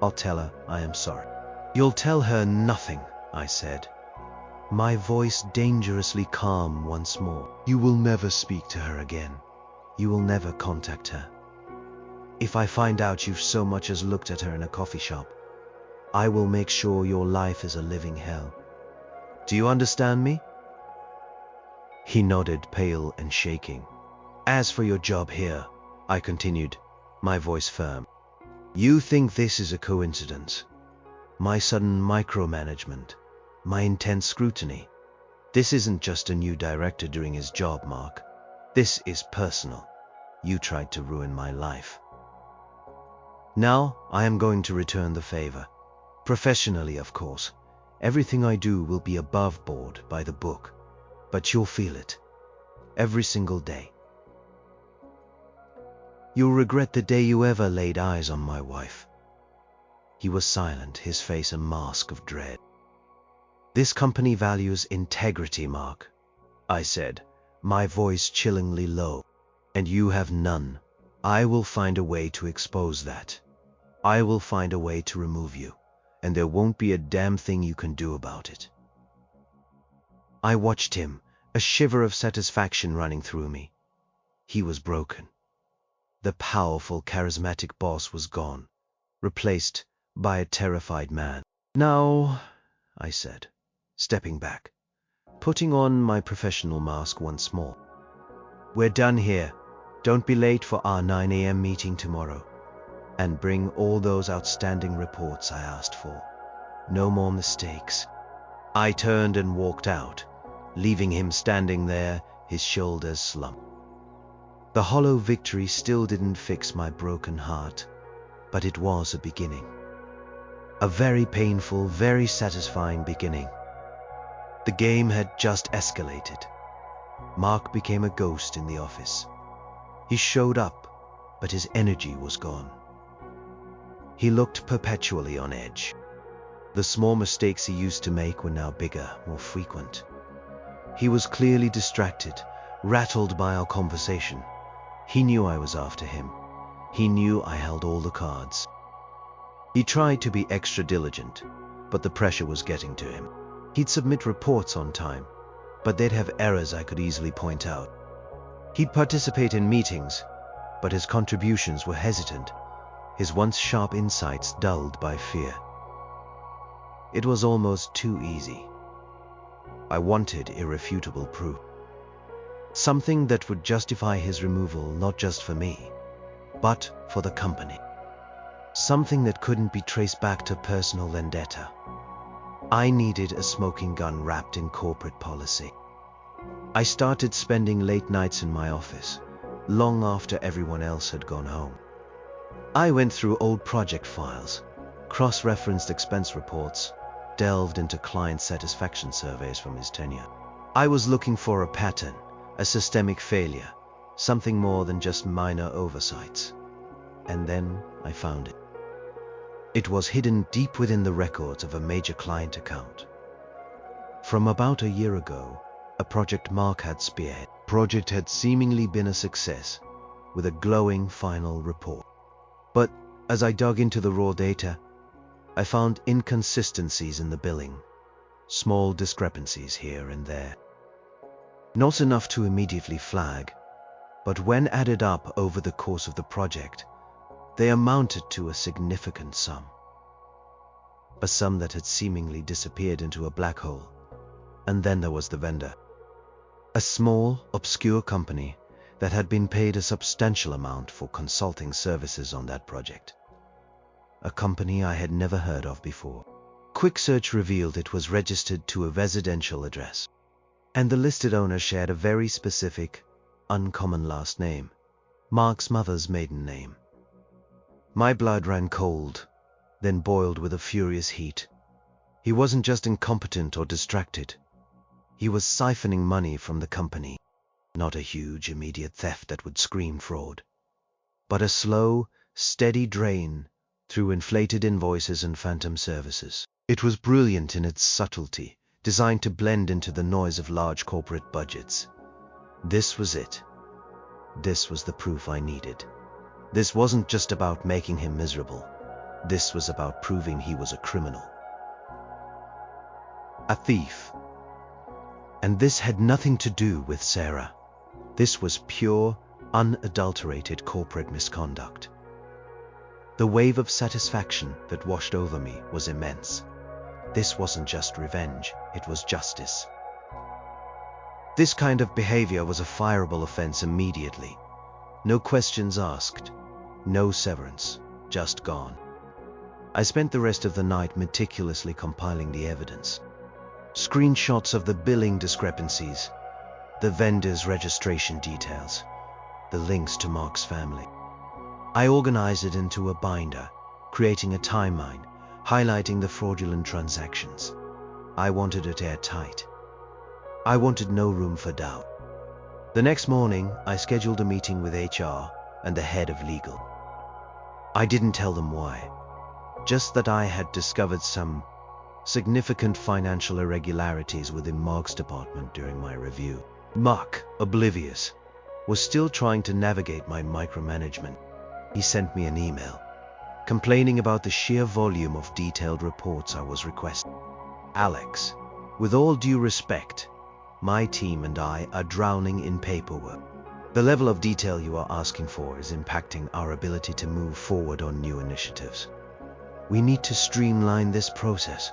I'll tell her I am sorry." "You'll tell her nothing," I said, my voice dangerously calm once more. "You will never speak to her again. You will never contact her. If I find out you've so much as looked at her in a coffee shop, I will make sure your life is a living hell. Do you understand me?" He nodded, pale and shaking. "As for your job here," I continued, my voice firm, "you think this is a coincidence? My sudden micromanagement, my intense scrutiny. This isn't just a new director doing his job, Mark. This is personal. You tried to ruin my life. Now I am going to return the favor. Professionally, of course. Everything I do will be above board, by the book. But you'll feel it. Every single day. You'll regret the day you ever laid eyes on my wife." He was silent, his face a mask of dread. "This company values integrity, Mark," I said, my voice chillingly low. "And you have none. I will find a way to expose that. I will find a way to remove you, and there won't be a damn thing you can do about it." I watched him, a shiver of satisfaction running through me. He was broken. The powerful, charismatic boss was gone, replaced by a terrified man. "Now," I said, stepping back, putting on my professional mask once more, "we're done here. Don't be late for our 9 a.m. meeting tomorrow. And bring all those outstanding reports I asked for. No more mistakes." I turned and walked out, leaving him standing there, his shoulders slumped. The hollow victory still didn't fix my broken heart, but it was a beginning. A very painful, very satisfying beginning. The game had just escalated. Mark became a ghost in the office. He showed up, but his energy was gone. He looked perpetually on edge. The small mistakes he used to make were now bigger, more frequent. He was clearly distracted, rattled by our conversation. He knew I was after him. He knew I held all the cards. He tried to be extra diligent, but the pressure was getting to him. He'd submit reports on time, but they'd have errors I could easily point out. He'd participate in meetings, but his contributions were hesitant, his once sharp insights dulled by fear. It was almost too easy. I wanted irrefutable proof. Something that would justify his removal not just for me, but for the company. Something that couldn't be traced back to personal vendetta. I needed a smoking gun wrapped in corporate policy. I started spending late nights in my office, long after everyone else had gone home. I went through old project files, cross-referenced expense reports, delved into client satisfaction surveys from his tenure. I was looking for a pattern, a systemic failure, something more than just minor oversights. And then I found it. It was hidden deep within the records of a major client account. From about a year ago, a project Mark had spearheaded. The project had seemingly been a success, with a glowing final report. But as I dug into the raw data, I found inconsistencies in the billing, small discrepancies here and there. Not enough to immediately flag, but when added up over the course of the project, they amounted to a significant sum. A sum that had seemingly disappeared into a black hole. And then there was the vendor. A small, obscure company that had been paid a substantial amount for consulting services on that project. A company I had never heard of before. Quick search revealed it was registered to a residential address. And the listed owner shared a very specific, uncommon last name, Mark's mother's maiden name. My blood ran cold, then boiled with a furious heat. He wasn't just incompetent or distracted. He was siphoning money from the company. Not a huge, immediate theft that would scream fraud, but a slow, steady drain through inflated invoices and phantom services. It was brilliant in its subtlety, designed to blend into the noise of large corporate budgets. This was it. This was the proof I needed. This wasn't just about making him miserable. This was about proving he was a criminal. A thief. And this had nothing to do with Sarah. This was pure, unadulterated corporate misconduct. The wave of satisfaction that washed over me was immense. This wasn't just revenge, it was justice. This kind of behavior was a fireable offense immediately. No questions asked, no severance, just gone. I spent the rest of the night meticulously compiling the evidence. Screenshots of the billing discrepancies, the vendor's registration details, the links to Mark's family. I organized it into a binder, creating a timeline, highlighting the fraudulent transactions. I wanted it airtight. I wanted no room for doubt. The next morning, I scheduled a meeting with HR and the head of legal. I didn't tell them why, just that I had discovered some significant financial irregularities within Mark's department during my review. Mark, oblivious, was still trying to navigate my micromanagement. He sent me an email, complaining about the sheer volume of detailed reports I was requesting. Alex, with all due respect, my team and I are drowning in paperwork. The level of detail you are asking for is impacting our ability to move forward on new initiatives. We need to streamline this process.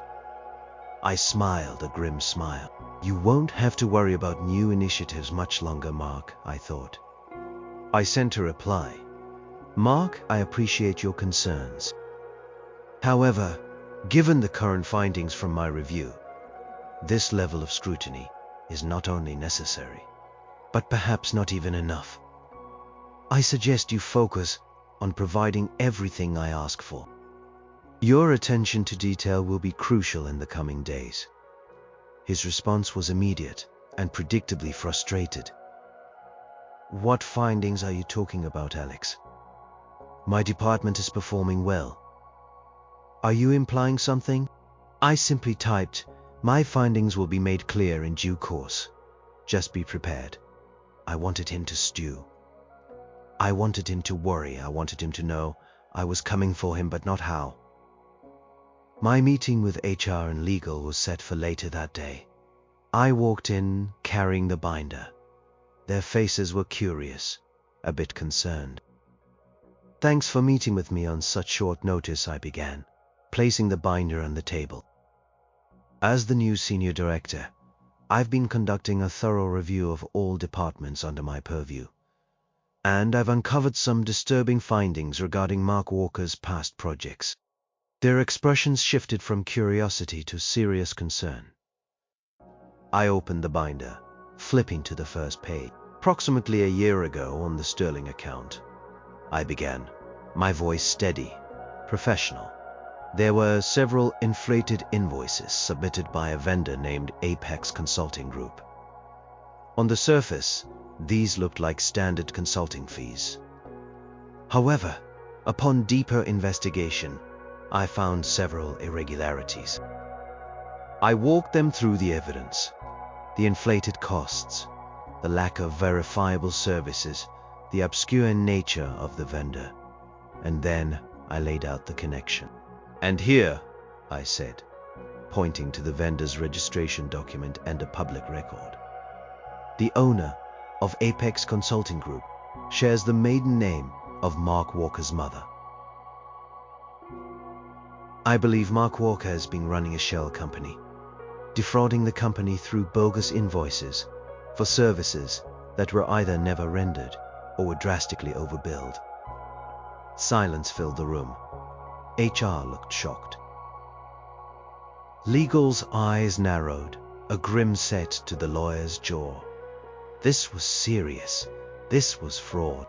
I smiled a grim smile. You won't have to worry about new initiatives much longer, Mark, I thought. I sent a reply. Mark, I appreciate your concerns. However, given the current findings from my review, this level of scrutiny is not only necessary, but perhaps not even enough. I suggest you focus on providing everything I ask for. Your attention to detail will be crucial in the coming days. His response was immediate and predictably frustrated. What findings are you talking about, Alex? My department is performing well. Are you implying something? I simply typed, my findings will be made clear in due course. Just be prepared. I wanted him to stew. I wanted him to worry. I wanted him to know I was coming for him, but not how. My meeting with HR and legal was set for later that day. I walked in carrying the binder. Their faces were curious, a bit concerned. Thanks for meeting with me on such short notice, I began, placing the binder on the table. As the new senior director, I've been conducting a thorough review of all departments under my purview, and I've uncovered some disturbing findings regarding Mark Walker's past projects. Their expressions shifted from curiosity to serious concern. I opened the binder, flipping to the first page. Approximately a year ago, on the Sterling account, I began, my voice steady, professional. There were several inflated invoices submitted by a vendor named Apex Consulting Group. On the surface, these looked like standard consulting fees. However, upon deeper investigation, I found several irregularities. I walked them through the evidence, the inflated costs, the lack of verifiable services, the obscure nature of the vendor, and then I laid out the connection. And here, I said, pointing to the vendor's registration document and a public record, the owner of Apex Consulting Group shares the maiden name of Mark Walker's mother. I believe Mark Walker has been running a shell company, defrauding the company through bogus invoices for services that were either never rendered or were drastically overbilled. Silence filled the room. HR looked shocked. Legal's eyes narrowed, a grim set to the lawyer's jaw. This was serious. This was fraud.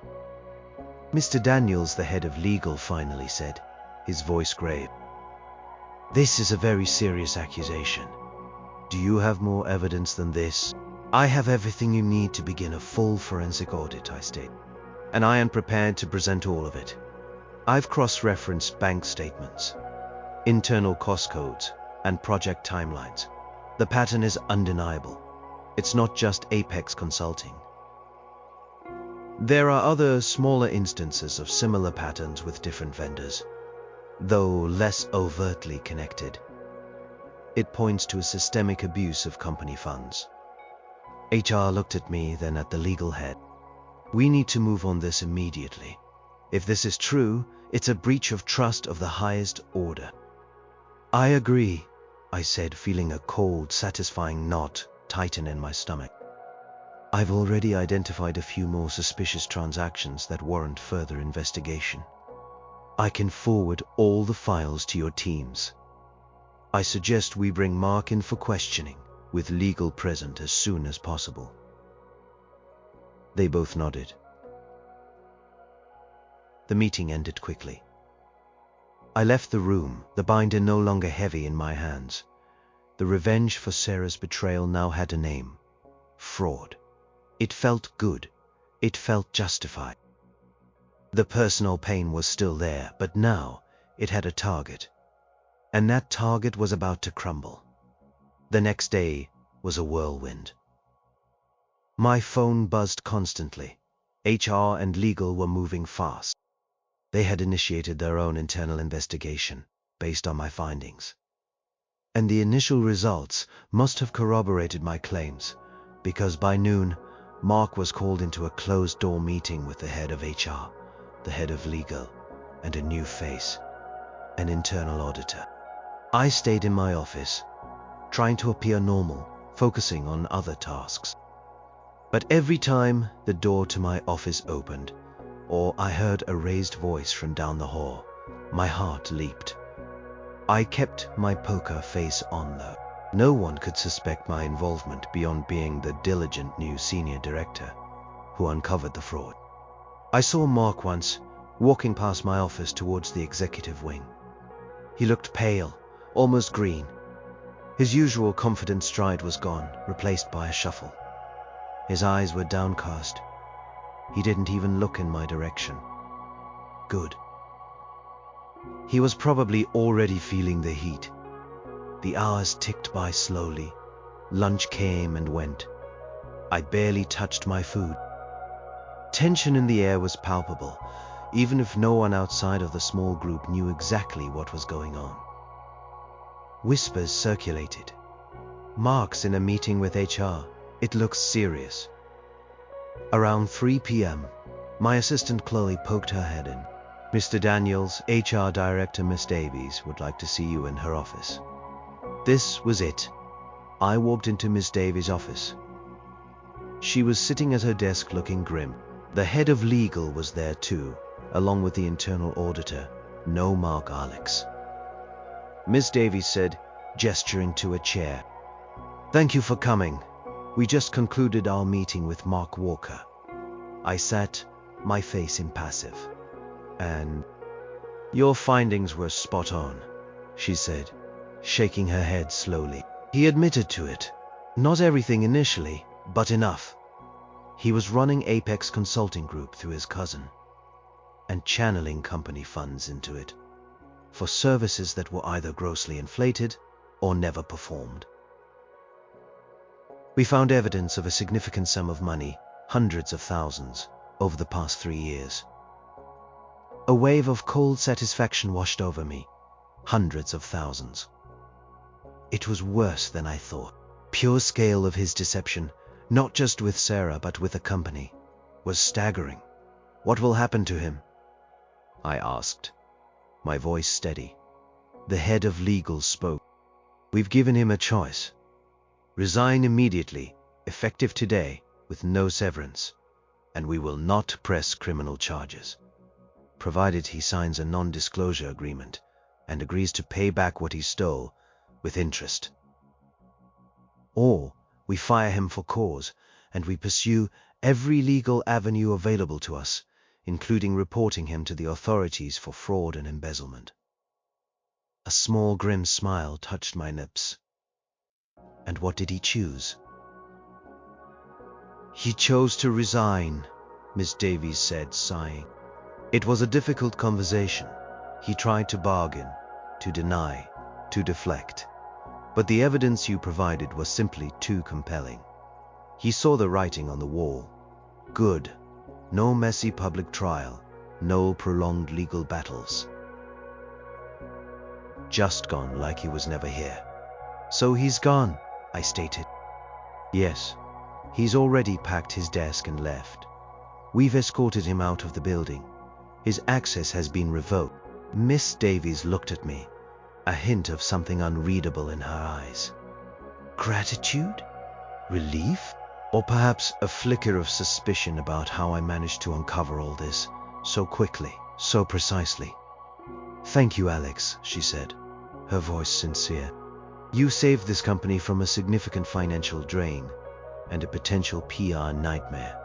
Mr. Daniels, the head of legal, finally said, his voice grave. This is a very serious accusation. Do you have more evidence than this? I have everything you need to begin a full forensic audit, I state, and I am prepared to present all of it. I've cross-referenced bank statements, internal cost codes, and project timelines. The pattern is undeniable. It's not just Apex Consulting. There are other smaller instances of similar patterns with different vendors, though less overtly connected. It points to a systemic abuse of company funds. HR looked at me, then at the legal head. We need to move on this immediately. If this is true, it's a breach of trust of the highest order. I agree, I said, feeling a cold, satisfying knot tighten in my stomach. I've already identified a few more suspicious transactions that warrant further investigation. I can forward all the files to your teams. I suggest we bring Mark in for questioning, with legal present as soon as possible. They both nodded. The meeting ended quickly. I left the room, the binder no longer heavy in my hands. The revenge for Sarah's betrayal now had a name: fraud. It felt good. It felt justified. The personal pain was still there, but now it had a target. And that target was about to crumble. The next day was a whirlwind. My phone buzzed constantly. HR and legal were moving fast. They had initiated their own internal investigation based on my findings. And the initial results must have corroborated my claims, because by noon, Mark was called into a closed-door meeting with the head of HR, the head of legal, and a new face, an internal auditor. I stayed in my office, trying to appear normal, focusing on other tasks. But every time the door to my office opened, or I heard a raised voice from down the hall, my heart leaped. I kept my poker face on though. No one could suspect my involvement beyond being the diligent new senior director who uncovered the fraud. I saw Mark once, walking past my office towards the executive wing. He looked pale, almost green. His usual confident stride was gone, replaced by a shuffle. His eyes were downcast. He didn't even look in my direction. Good. He was probably already feeling the heat. The hours ticked by slowly. Lunch came and went. I barely touched my food. Tension in the air was palpable, even if no one outside of the small group knew exactly what was going on. Whispers circulated. Mark's in a meeting with HR. It looks serious. Around 3 p.m., my assistant Chloe poked her head in. Mr. Daniels, HR Director Miss Davies, would like to see you in her office. This was it. I walked into Miss Davies' office. She was sitting at her desk looking grim. The head of legal was there too, along with the internal auditor, no Mark Alex. Miss Davies said, gesturing to a chair, "Thank you for coming. We just concluded our meeting with Mark Walker." I sat, my face impassive. "And your findings were spot on," she said, shaking her head slowly. He admitted to it. Not everything initially, but enough. He was running Apex Consulting Group through his cousin and channeling company funds into it for services that were either grossly inflated or never performed. We found evidence of a significant sum of money, hundreds of thousands, over the past 3 years. A wave of cold satisfaction washed over me. Hundreds of thousands. It was worse than I thought. Pure scale of his deception, not just with Sarah but with the company, was staggering. "What will happen to him?" I asked, my voice steady. The head of legal spoke. "We've given him a choice. Resign immediately, effective today, with no severance, and we will not press criminal charges, provided he signs a non-disclosure agreement and agrees to pay back what he stole with interest." Or we fire him for cause, and we pursue every legal avenue available to us, including reporting him to the authorities for fraud and embezzlement. A small grim smile touched my lips. And what did he choose? He chose to resign, Miss Davies said, sighing. It was a difficult conversation. He tried to bargain, to deny, to deflect. But the evidence you provided was simply too compelling. He saw the writing on the wall. Good. No messy public trial. No prolonged legal battles. Just gone like he was never here. So he's gone, I stated. Yes. He's already packed his desk and left. We've escorted him out of the building. His access has been revoked. Miss Davies looked at me, a hint of something unreadable in her eyes. Gratitude? Relief? Or perhaps a flicker of suspicion about how I managed to uncover all this so quickly, so precisely. Thank you, Alex, she said, her voice sincere. You saved this company from a significant financial drain and a potential PR nightmare.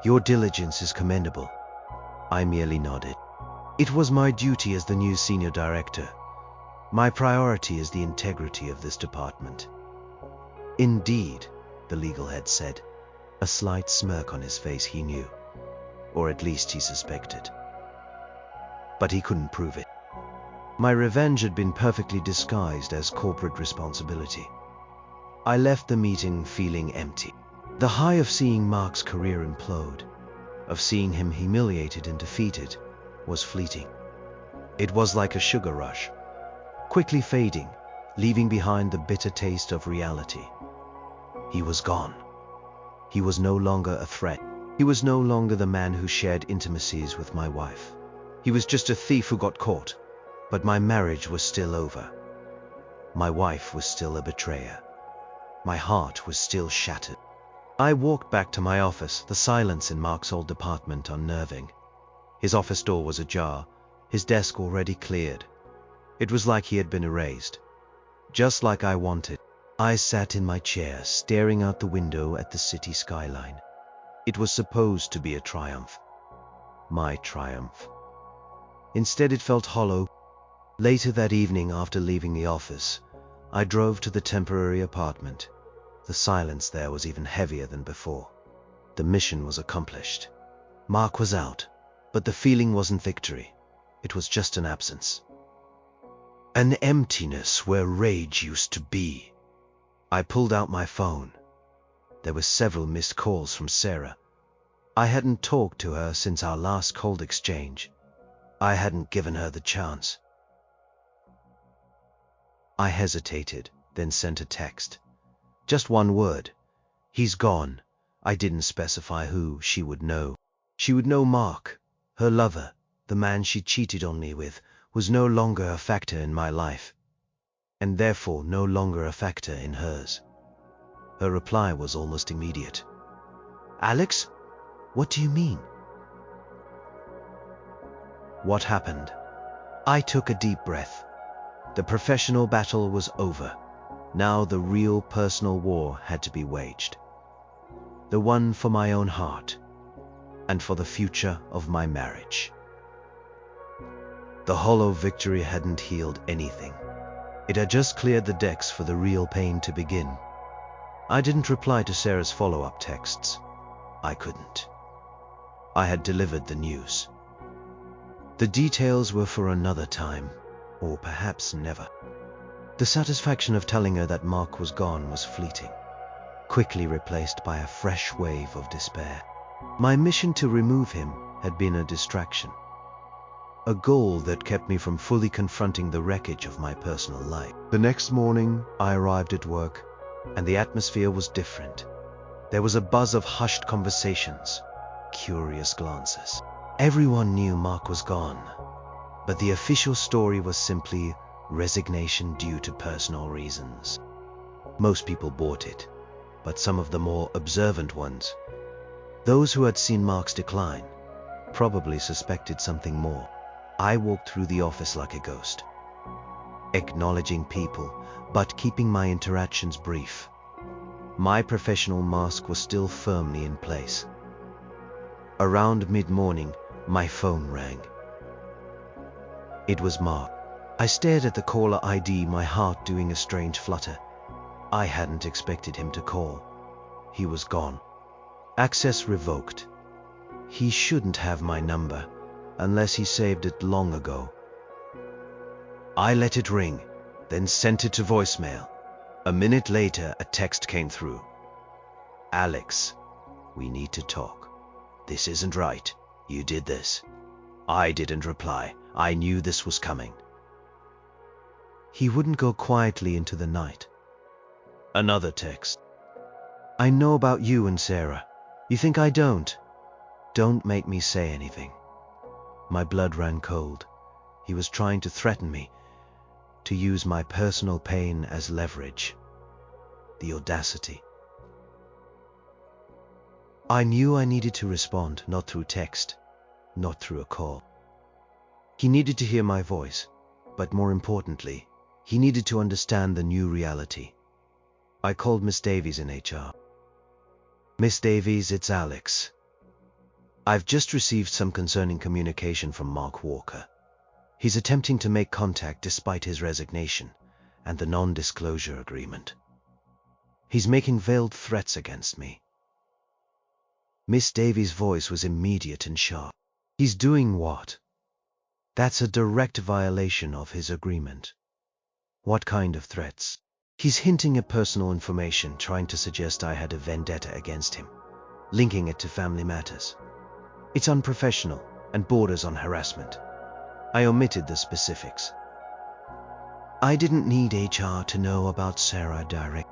Your diligence is commendable. I merely nodded. It was my duty as the new senior director. My priority is the integrity of this department. Indeed, the legal head said, a slight smirk on his face. He knew, or at least he suspected. But he couldn't prove it. My revenge had been perfectly disguised as corporate responsibility. I left the meeting feeling empty. The high of seeing Mark's career implode, of seeing him humiliated and defeated, was fleeting. It was like a sugar rush, quickly fading, leaving behind the bitter taste of reality. He was gone. He was no longer a threat. He was no longer the man who shared intimacies with my wife. He was just a thief who got caught. But my marriage was still over. My wife was still a betrayer. My heart was still shattered. I walked back to my office, the silence in Mark's old department unnerving. His office door was ajar, his desk already cleared. It was like he had been erased. Just like I wanted. I sat in my chair, staring out the window at the city skyline. It was supposed to be a triumph. My triumph. Instead, it felt hollow. Later that evening, after leaving the office, I drove to the temporary apartment. The silence there was even heavier than before. The mission was accomplished. Mark was out, but the feeling wasn't victory. It was just an absence. An emptiness where rage used to be. I pulled out my phone. There were several missed calls from Sarah. I hadn't talked to her since our last cold exchange. I hadn't given her the chance. I hesitated, then sent a text. Just one word. He's gone. I didn't specify who. She would know. She would know Mark, her lover, the man she cheated on me with, was no longer a factor in my life, and therefore no longer a factor in hers. Her reply was almost immediate. Alex? What do you mean? What happened? I took a deep breath. The professional battle was over. Now the real personal war had to be waged. The one for my own heart, and for the future of my marriage. The hollow victory hadn't healed anything. It had just cleared the decks for the real pain to begin. I didn't reply to Sarah's follow-up texts. I couldn't. I had delivered the news. The details were for another time, or perhaps never. The satisfaction of telling her that Mark was gone was fleeting, quickly replaced by a fresh wave of despair. My mission to remove him had been a distraction, a goal that kept me from fully confronting the wreckage of my personal life. The next morning, I arrived at work, and the atmosphere was different. There was a buzz of hushed conversations, curious glances. Everyone knew Mark was gone, but the official story was simply resignation due to personal reasons. Most people bought it, but some of the more observant ones, those who had seen Mark's decline, probably suspected something more. I walked through the office like a ghost, acknowledging people, but keeping my interactions brief. My professional mask was still firmly in place. Around mid-morning, my phone rang. It was Mark. I stared at the caller ID, my heart doing a strange flutter. I hadn't expected him to call. He was gone. Access revoked. He shouldn't have my number, unless he saved it long ago. I let it ring, then sent it to voicemail. A minute later, a text came through. Alex, we need to talk. This isn't right. You did this. I didn't reply. I knew this was coming. He wouldn't go quietly into the night. Another text. I know about you and Sarah. You think I don't? Don't make me say anything. My blood ran cold. He was trying to threaten me, to use my personal pain as leverage. The audacity. I knew I needed to respond, not through text, not through a call. He needed to hear my voice, but more importantly, he needed to understand the new reality. I called Miss Davies in HR. Miss Davies, it's Alex. I've just received some concerning communication from Mark Walker. He's attempting to make contact despite his resignation and the non-disclosure agreement. He's making veiled threats against me. Miss Davies' voice was immediate and sharp. He's doing what? That's a direct violation of his agreement. What kind of threats? He's hinting at personal information, trying to suggest I had a vendetta against him, linking it to family matters. It's unprofessional and borders on harassment. I omitted the specifics. I didn't need HR to know about Sarah direct.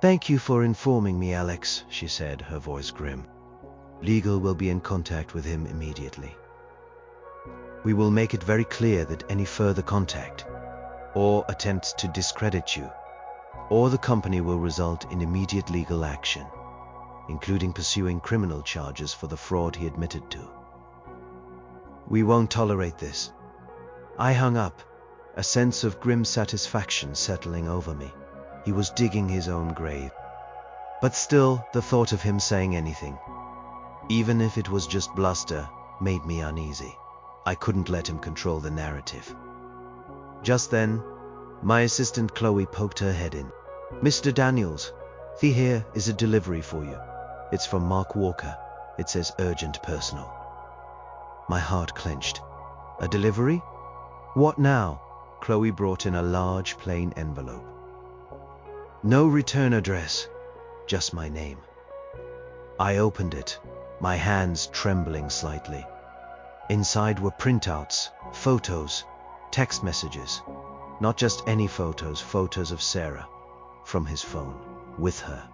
Thank you for informing me, Alex, she said, her voice grim. Legal will be in contact with him immediately. We will make it very clear that any further contact or attempts to discredit you or the company will result in immediate legal action, including pursuing criminal charges for the fraud he admitted to. We won't tolerate this. I hung up, a sense of grim satisfaction settling over me. He was digging his own grave. But still, the thought of him saying anything, even if it was just bluster, made me uneasy. I couldn't let him control the narrative. Just then, my assistant Chloe poked her head in. Mr. Daniels, here is a delivery for you. It's from Mark Walker. It says urgent personal. My heart clenched. A delivery? What now? Chloe brought in a large plain envelope. No return address, just my name. I opened it, my hands trembling slightly. Inside were printouts, photos, text messages. Not just any photos, photos of Sarah, from his phone, with her,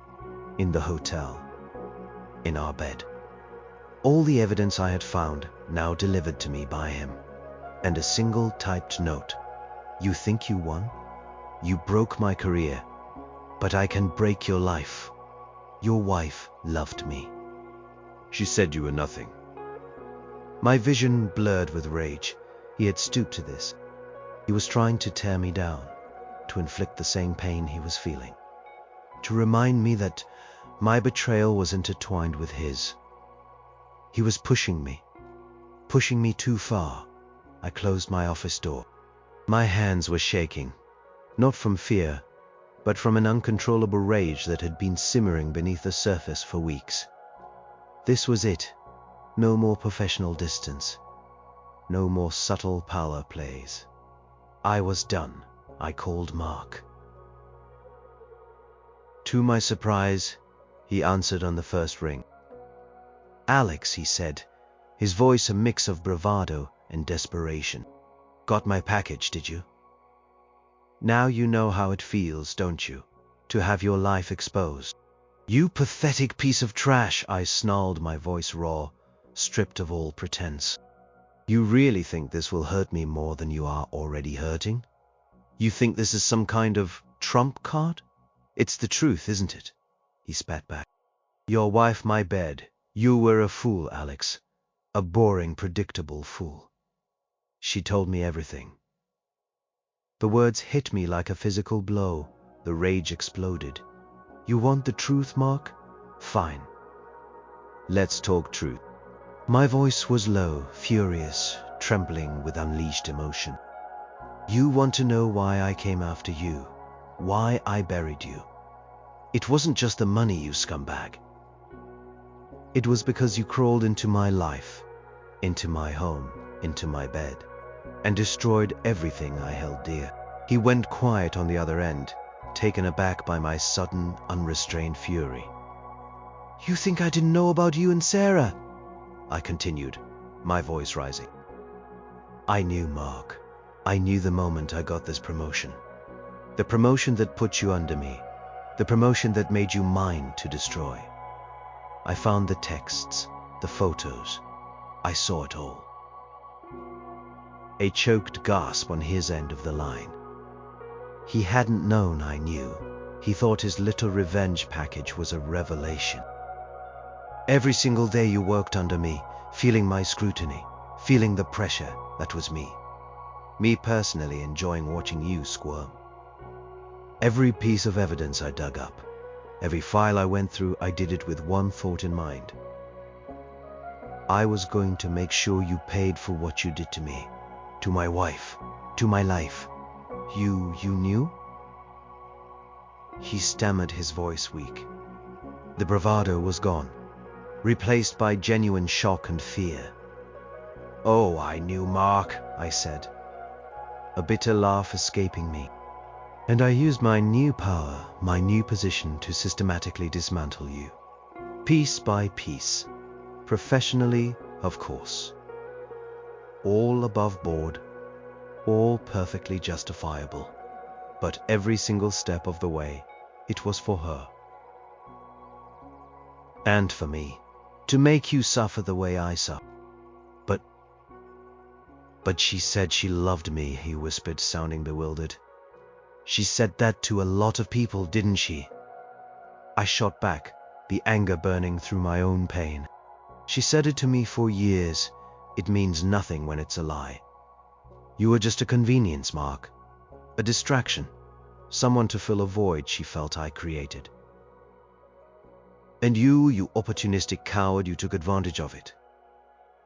in the hotel, in our bed. All the evidence I had found now delivered to me by him, and a single typed note. You think you won? You broke my career, but I can break your life. Your wife loved me. She said you were nothing. My vision blurred with rage. He had stooped to this. He was trying to tear me down, to inflict the same pain he was feeling, to remind me that my betrayal was intertwined with his. He was pushing me too far. I closed my office door. My hands were shaking, not from fear, but from an uncontrollable rage that had been simmering beneath the surface for weeks. This was it. No more professional distance. No more subtle power plays. I was done. I called Mark. To my surprise, he answered on the first ring. Alex, he said, his voice a mix of bravado and desperation. Got my package, did you? Now you know how it feels, don't you, to have your life exposed? You pathetic piece of trash, I snarled, my voice raw, stripped of all pretense. You really think this will hurt me more than you are already hurting? You think this is some kind of trump card? It's the truth, isn't it? He spat back. Your wife, my bed. You were a fool, Alex. A boring, predictable fool. She told me everything. The words hit me like a physical blow. The rage exploded. You want the truth, Mark? Fine. Let's talk truth. My voice was low, furious, trembling with unleashed emotion. You want to know why I came after you, why I buried you. It wasn't just the money, you scumbag. It was because you crawled into my life, into my home, into my bed, and destroyed everything I held dear. He went quiet on the other end, taken aback by my sudden, unrestrained fury. You think I didn't know about you and Sarah? I continued, my voice rising. I knew, Mark. I knew the moment I got this promotion. The promotion that put you under me. The promotion that made you mine to destroy. I found the texts, the photos. I saw it all. A choked gasp on his end of the line. He hadn't known I knew. He thought his little revenge package was a revelation. Every single day you worked under me, feeling my scrutiny, feeling the pressure, that was me. Me personally enjoying watching you squirm. Every piece of evidence I dug up, every file I went through, I did it with one thought in mind. I was going to make sure you paid for what you did to me, to my wife, to my life. You knew? He stammered, his voice weak. The bravado was gone, replaced by genuine shock and fear. Oh, I knew, Mark, I said, a bitter laugh escaping me. And I used my new power, my new position to systematically dismantle you. Piece by piece. Professionally, of course. All above board, all perfectly justifiable. But every single step of the way, it was for her. And for me, to make you suffer the way I suffer. But she said she loved me, he whispered, sounding bewildered. She said that to a lot of people, didn't she? I shot back, the anger burning through my own pain. She said it to me for years. It means nothing when it's a lie. You were just a convenience, Mark. A distraction. Someone to fill a void she felt I created. And you opportunistic coward, you took advantage of it.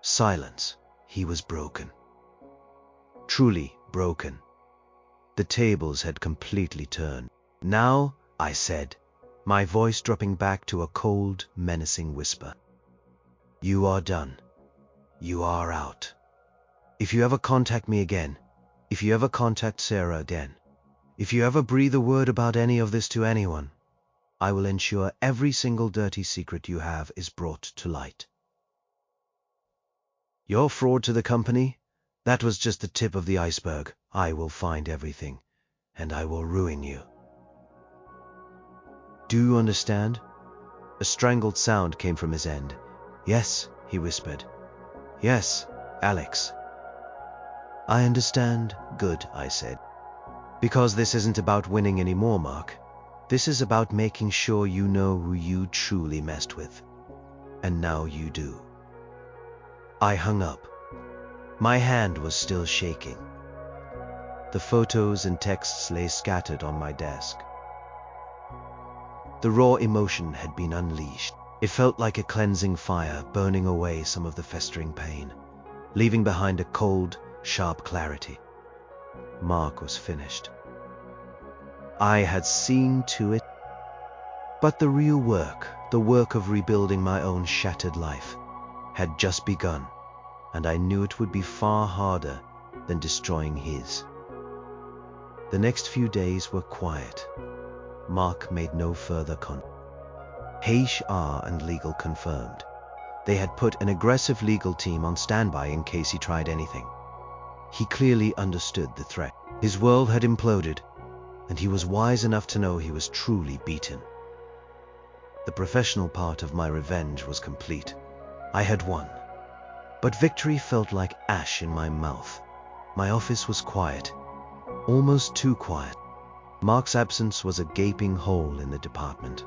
Silence. He was broken. Truly broken. The tables had completely turned. Now, I said, my voice dropping back to a cold, menacing whisper. You are done. You are out. If you ever contact me again, if you ever contact Sarah again, if you ever breathe a word about any of this to anyone, I will ensure every single dirty secret you have is brought to light. Your fraud to the company? That was just the tip of the iceberg. I will find everything, and I will ruin you. Do you understand? A strangled sound came from his end. Yes, he whispered. Yes, Alex. I understand. Good, I said. Because this isn't about winning anymore, Mark. This is about making sure you know who you truly messed with. And now you do. I hung up. My hand was still shaking. The photos and texts lay scattered on my desk. The raw emotion had been unleashed. It felt like a cleansing fire, burning away some of the festering pain, leaving behind a cold, sharp clarity. Mark was finished. I had seen to it. But the real work, the work of rebuilding my own shattered life, had just begun, and I knew it would be far harder than destroying his. The next few days were quiet. Mark made no further contact. HR and legal confirmed. They had put an aggressive legal team on standby in case he tried anything. He clearly understood the threat. His world had imploded, and he was wise enough to know he was truly beaten. The professional part of my revenge was complete. I had won. But victory felt like ash in my mouth. My office was quiet, almost too quiet. Mark's absence was a gaping hole in the department,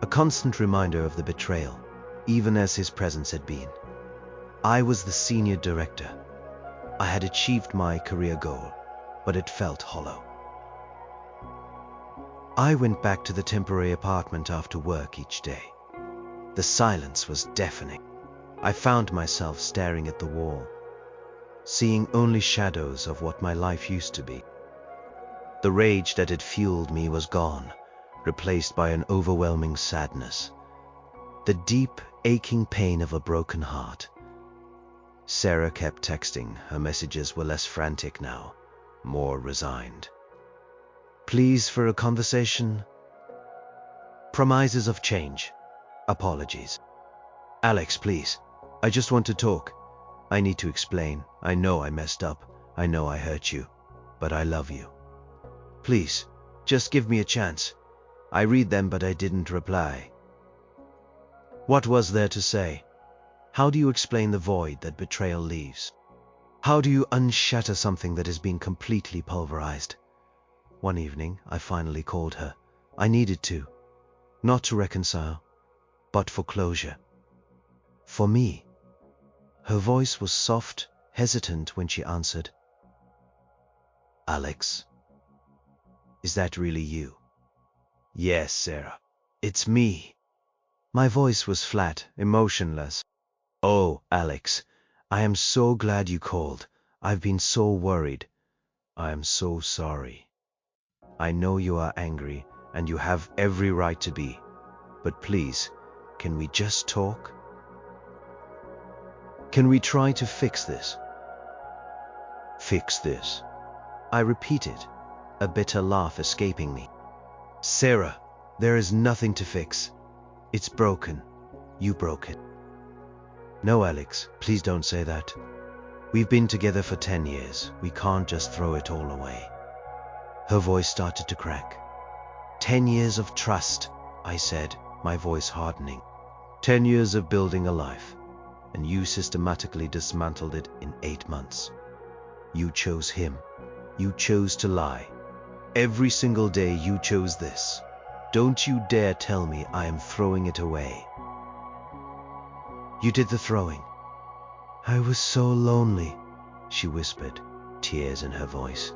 a constant reminder of the betrayal, even as his presence had been. I was the senior director. I had achieved my career goal, but it felt hollow. I went back to the temporary apartment after work each day. The silence was deafening. I found myself staring at the wall, seeing only shadows of what my life used to be. The rage that had fueled me was gone, replaced by an overwhelming sadness. The deep, aching pain of a broken heart. Sarah kept texting. Her messages were less frantic now, more resigned. Please for a conversation. Promises of change. Apologies. Alex, please. I just want to talk. I need to explain. I know I messed up. I know I hurt you. But I love you. Please, just give me a chance. I read them, but I didn't reply. What was there to say? How do you explain the void that betrayal leaves? How do you unshatter something that has been completely pulverized? One evening, I finally called her. I needed to. Not to reconcile, but for closure. For me. Her voice was soft, hesitant when she answered. Alex, is that really you? Yes, Sarah. It's me. My voice was flat, emotionless. Oh, Alex, I am so glad you called. I've been so worried. I am so sorry. I know you are angry, and you have every right to be. But please, can we just talk? Can we try to fix this? Fix this? I repeated, a bitter laugh escaping me. Sarah, there is nothing to fix. It's broken. You broke it. No, Alex, please don't say that. We've been together for 10 years. We can't just throw it all away. Her voice started to crack. 10 years of trust, I said, my voice hardening. 10 years of building a life, and you systematically dismantled it in 8 months. You chose him. You chose to lie. Every single day you chose this. Don't you dare tell me I am throwing it away. You did the throwing. I was so lonely, she whispered, tears in her voice.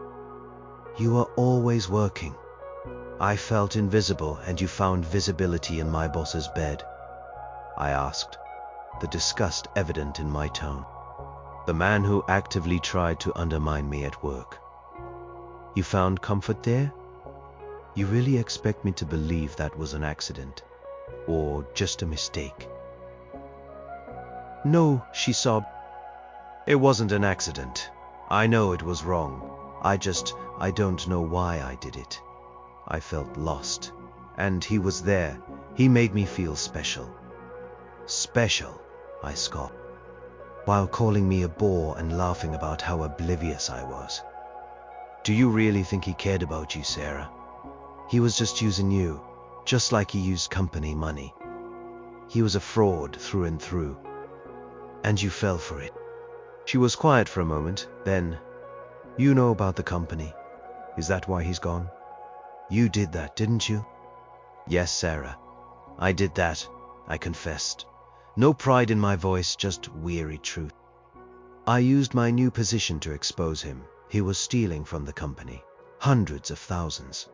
You were always working. I felt invisible, and you found visibility in my boss's bed. I asked, the disgust evident in my tone. The man who actively tried to undermine me at work. You found comfort there? You really expect me to believe that was an accident? Or just a mistake? No, she sobbed. It wasn't an accident. I know it was wrong. I don't know why I did it. I felt lost. And he was there. He made me feel special. Special, I scoffed, while calling me a bore and laughing about how oblivious I was. Do you really think he cared about you, Sarah? He was just using you, just like he used company money. He was a fraud through and through. And you fell for it. She was quiet for a moment, then, you know about the company. Is that why he's gone? You did that, didn't you? Yes, Sarah. I did that, I confessed. No pride in my voice, just weary truth. I used my new position to expose him. He was stealing from the company. Hundreds of thousands.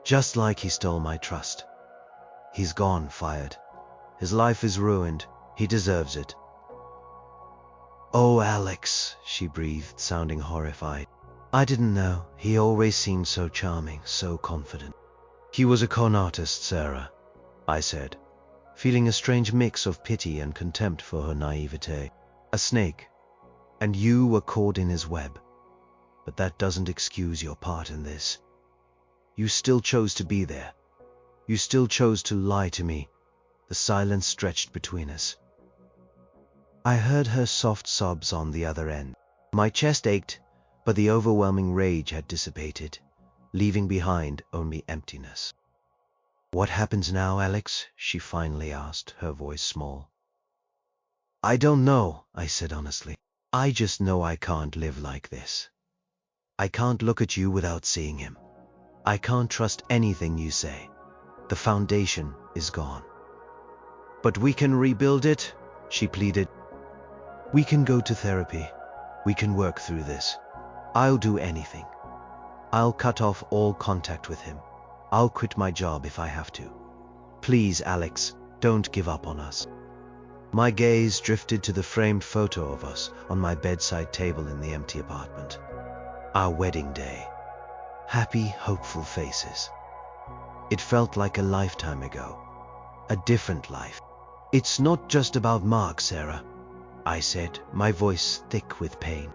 Just like he stole my trust. He's gone, fired. His life is ruined. He deserves it. Oh, Alex, she breathed, sounding horrified. I didn't know. He always seemed so charming, so confident. He was a con artist, Sarah, I said, feeling a strange mix of pity and contempt for her naivete. A snake. And you were caught in his web. But that doesn't excuse your part in this. You still chose to be there. You still chose to lie to me. The silence stretched between us. I heard her soft sobs on the other end. My chest ached, but the overwhelming rage had dissipated, leaving behind only emptiness. What happens now, Alex? She finally asked, her voice small. I don't know, I said honestly. I just know I can't live like this. I can't look at you without seeing him. I can't trust anything you say. The foundation is gone. But we can rebuild it, she pleaded. We can go to therapy. We can work through this. I'll do anything. I'll cut off all contact with him. I'll quit my job if I have to. Please, Alex, don't give up on us. My gaze drifted to the framed photo of us on my bedside table in the empty apartment. Our wedding day. Happy, hopeful faces. It felt like a lifetime ago. A different life. It's not just about Mark, Sarah, I said, my voice thick with pain.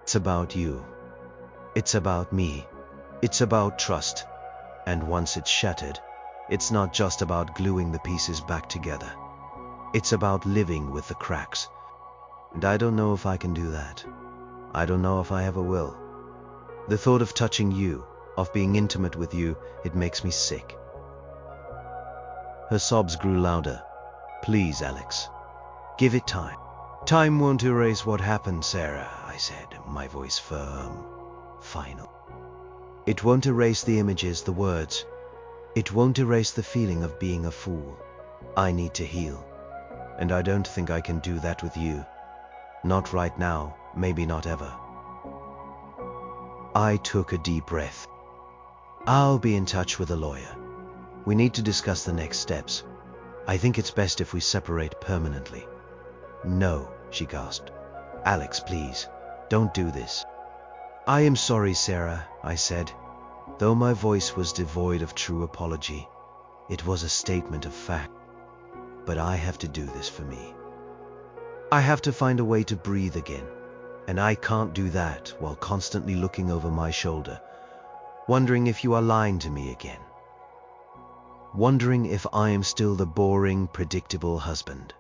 It's about you. It's about me. It's about trust. And once it's shattered, it's not just about gluing the pieces back together. It's about living with the cracks. And I don't know if I can do that. I don't know if I ever will. The thought of touching you, of being intimate with you, it makes me sick. Her sobs grew louder. Please, Alex. Give it time. Time won't erase what happened, Sarah, I said, my voice firm, final. It won't erase the images, the words. It won't erase the feeling of being a fool. I need to heal. And I don't think I can do that with you. Not right now, maybe not ever. I took a deep breath. I'll be in touch with a lawyer. We need to discuss the next steps. I think it's best if we separate permanently. No, she gasped. Alex, please, don't do this. I am sorry, Sarah, I said. Though my voice was devoid of true apology, it was a statement of fact. But I have to do this for me. I have to find a way to breathe again. And I can't do that while constantly looking over my shoulder, wondering if you are lying to me again. Wondering if I am still the boring, predictable husband.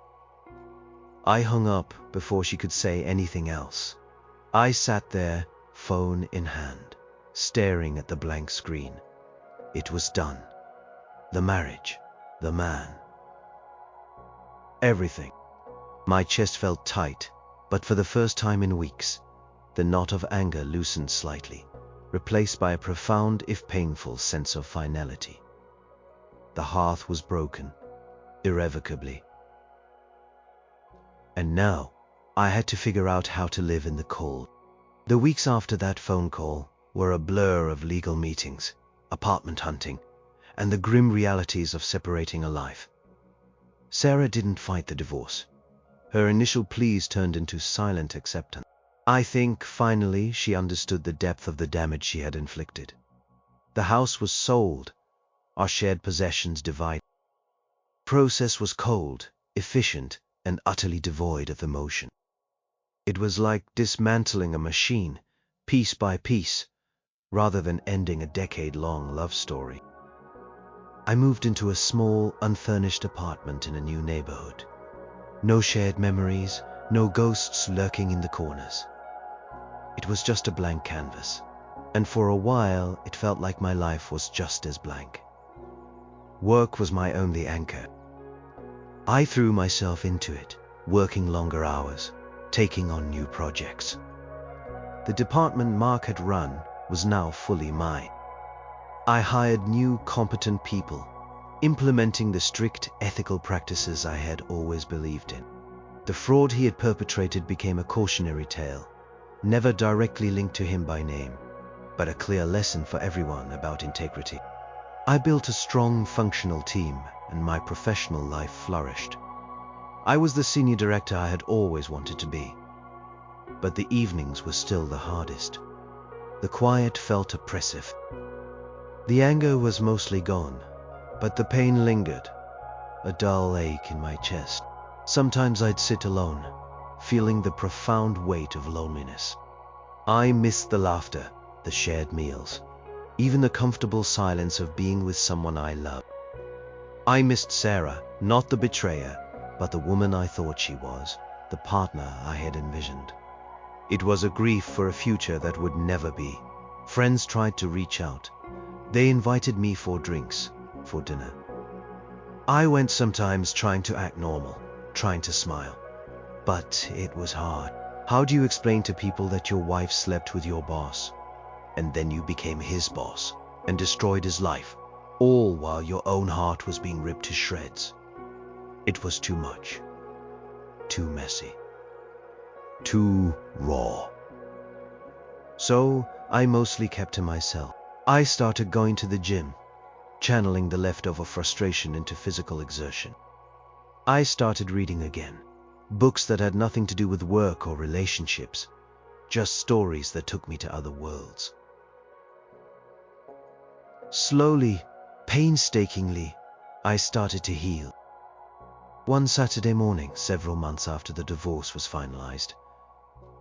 I hung up before she could say anything else. I sat there, phone in hand, staring at the blank screen. It was done. The marriage, the man. Everything. My chest felt tight, but for the first time in weeks, the knot of anger loosened slightly, replaced by a profound, if painful, sense of finality. The hearth was broken, irrevocably. And now, I had to figure out how to live in the cold. The weeks after that phone call were a blur of legal meetings, apartment hunting, and the grim realities of separating a life. Sarah didn't fight the divorce. Her initial pleas turned into silent acceptance. I think, finally, she understood the depth of the damage she had inflicted. The house was sold, our shared possessions divided. The process was cold, efficient, and utterly devoid of emotion. It was like dismantling a machine, piece by piece, rather than ending a decade-long love story. I moved into a small, unfurnished apartment in a new neighborhood. No shared memories, no ghosts lurking in the corners. It was just a blank canvas, and for a while it felt like my life was just as blank. Work was my only anchor. I threw myself into it, working longer hours, taking on new projects. The department Mark had run was now fully mine. I hired new, competent people, implementing the strict ethical practices I had always believed in. The fraud he had perpetrated became a cautionary tale, never directly linked to him by name, but a clear lesson for everyone about integrity. I built a strong, functional team, and my professional life flourished. I was the senior director I had always wanted to be. But the evenings were still the hardest. The quiet felt oppressive. The anger was mostly gone, but the pain lingered, a dull ache in my chest. Sometimes I'd sit alone, feeling the profound weight of loneliness. I missed the laughter, the shared meals, even the comfortable silence of being with someone I loved. I missed Sarah, not the betrayer, but the woman I thought she was, the partner I had envisioned. It was a grief for a future that would never be. Friends tried to reach out. They invited me for drinks, for dinner. I went sometimes trying to act normal, trying to smile. But it was hard. How do you explain to people that your wife slept with your boss, and then you became his boss and destroyed his life, all while your own heart was being ripped to shreds? It was too much, too messy, too raw. So I mostly kept to myself. I started going to the gym, channeling the leftover frustration into physical exertion. I started reading again, books that had nothing to do with work or relationships, just stories that took me to other worlds. Slowly, painstakingly, I started to heal. One Saturday morning, several months after the divorce was finalized,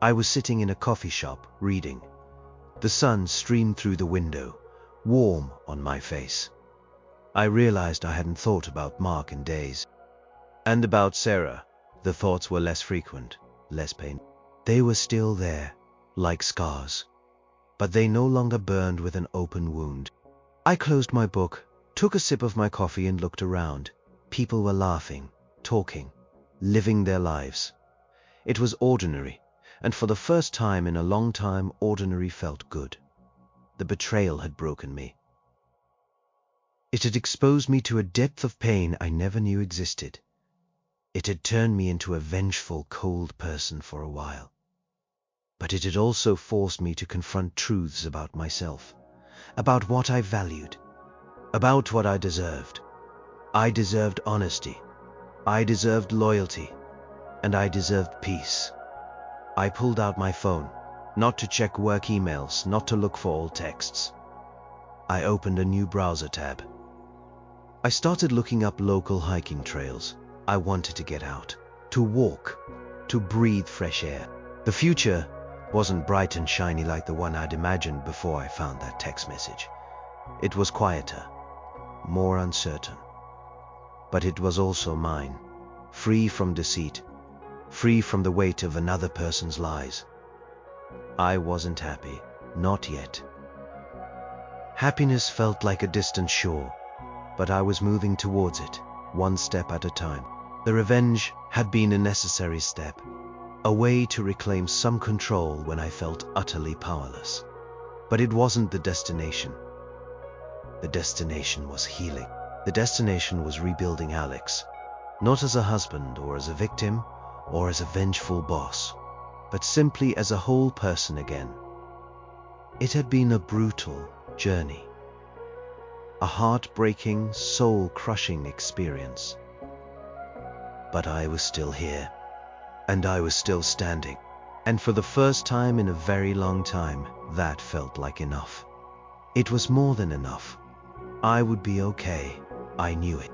I was sitting in a coffee shop, reading. The sun streamed through the window, warm on my face. I realized I hadn't thought about Mark in days. And about Sarah, the thoughts were less frequent, less painful. They were still there, like scars, but they no longer burned with an open wound. I closed my book, took a sip of my coffee and looked around. People were laughing, talking, living their lives. It was ordinary, and for the first time in a long time, ordinary felt good. The betrayal had broken me. It had exposed me to a depth of pain I never knew existed. It had turned me into a vengeful, cold person for a while. But it had also forced me to confront truths about myself, about what I valued, about what I deserved. I deserved honesty, I deserved loyalty, and I deserved peace. I pulled out my phone, not to check work emails, not to look for old texts. I opened a new browser tab. I started looking up local hiking trails. I wanted to get out, to walk, to breathe fresh air. The future wasn't bright and shiny like the one I'd imagined before I found that text message. It was quieter, more uncertain. But it was also mine, free from deceit, free from the weight of another person's lies. I wasn't happy, not yet. Happiness felt like a distant shore, but I was moving towards it, one step at a time. The revenge had been a necessary step, a way to reclaim some control when I felt utterly powerless. But it wasn't the destination. The destination was healing. The destination was rebuilding Alex, not as a husband or as a victim or as a vengeful boss, but simply as a whole person again. It had been a brutal journey, a heartbreaking, soul-crushing experience. But I was still here, and I was still standing. And for the first time in a very long time, that felt like enough. It was more than enough. I would be okay. I knew it.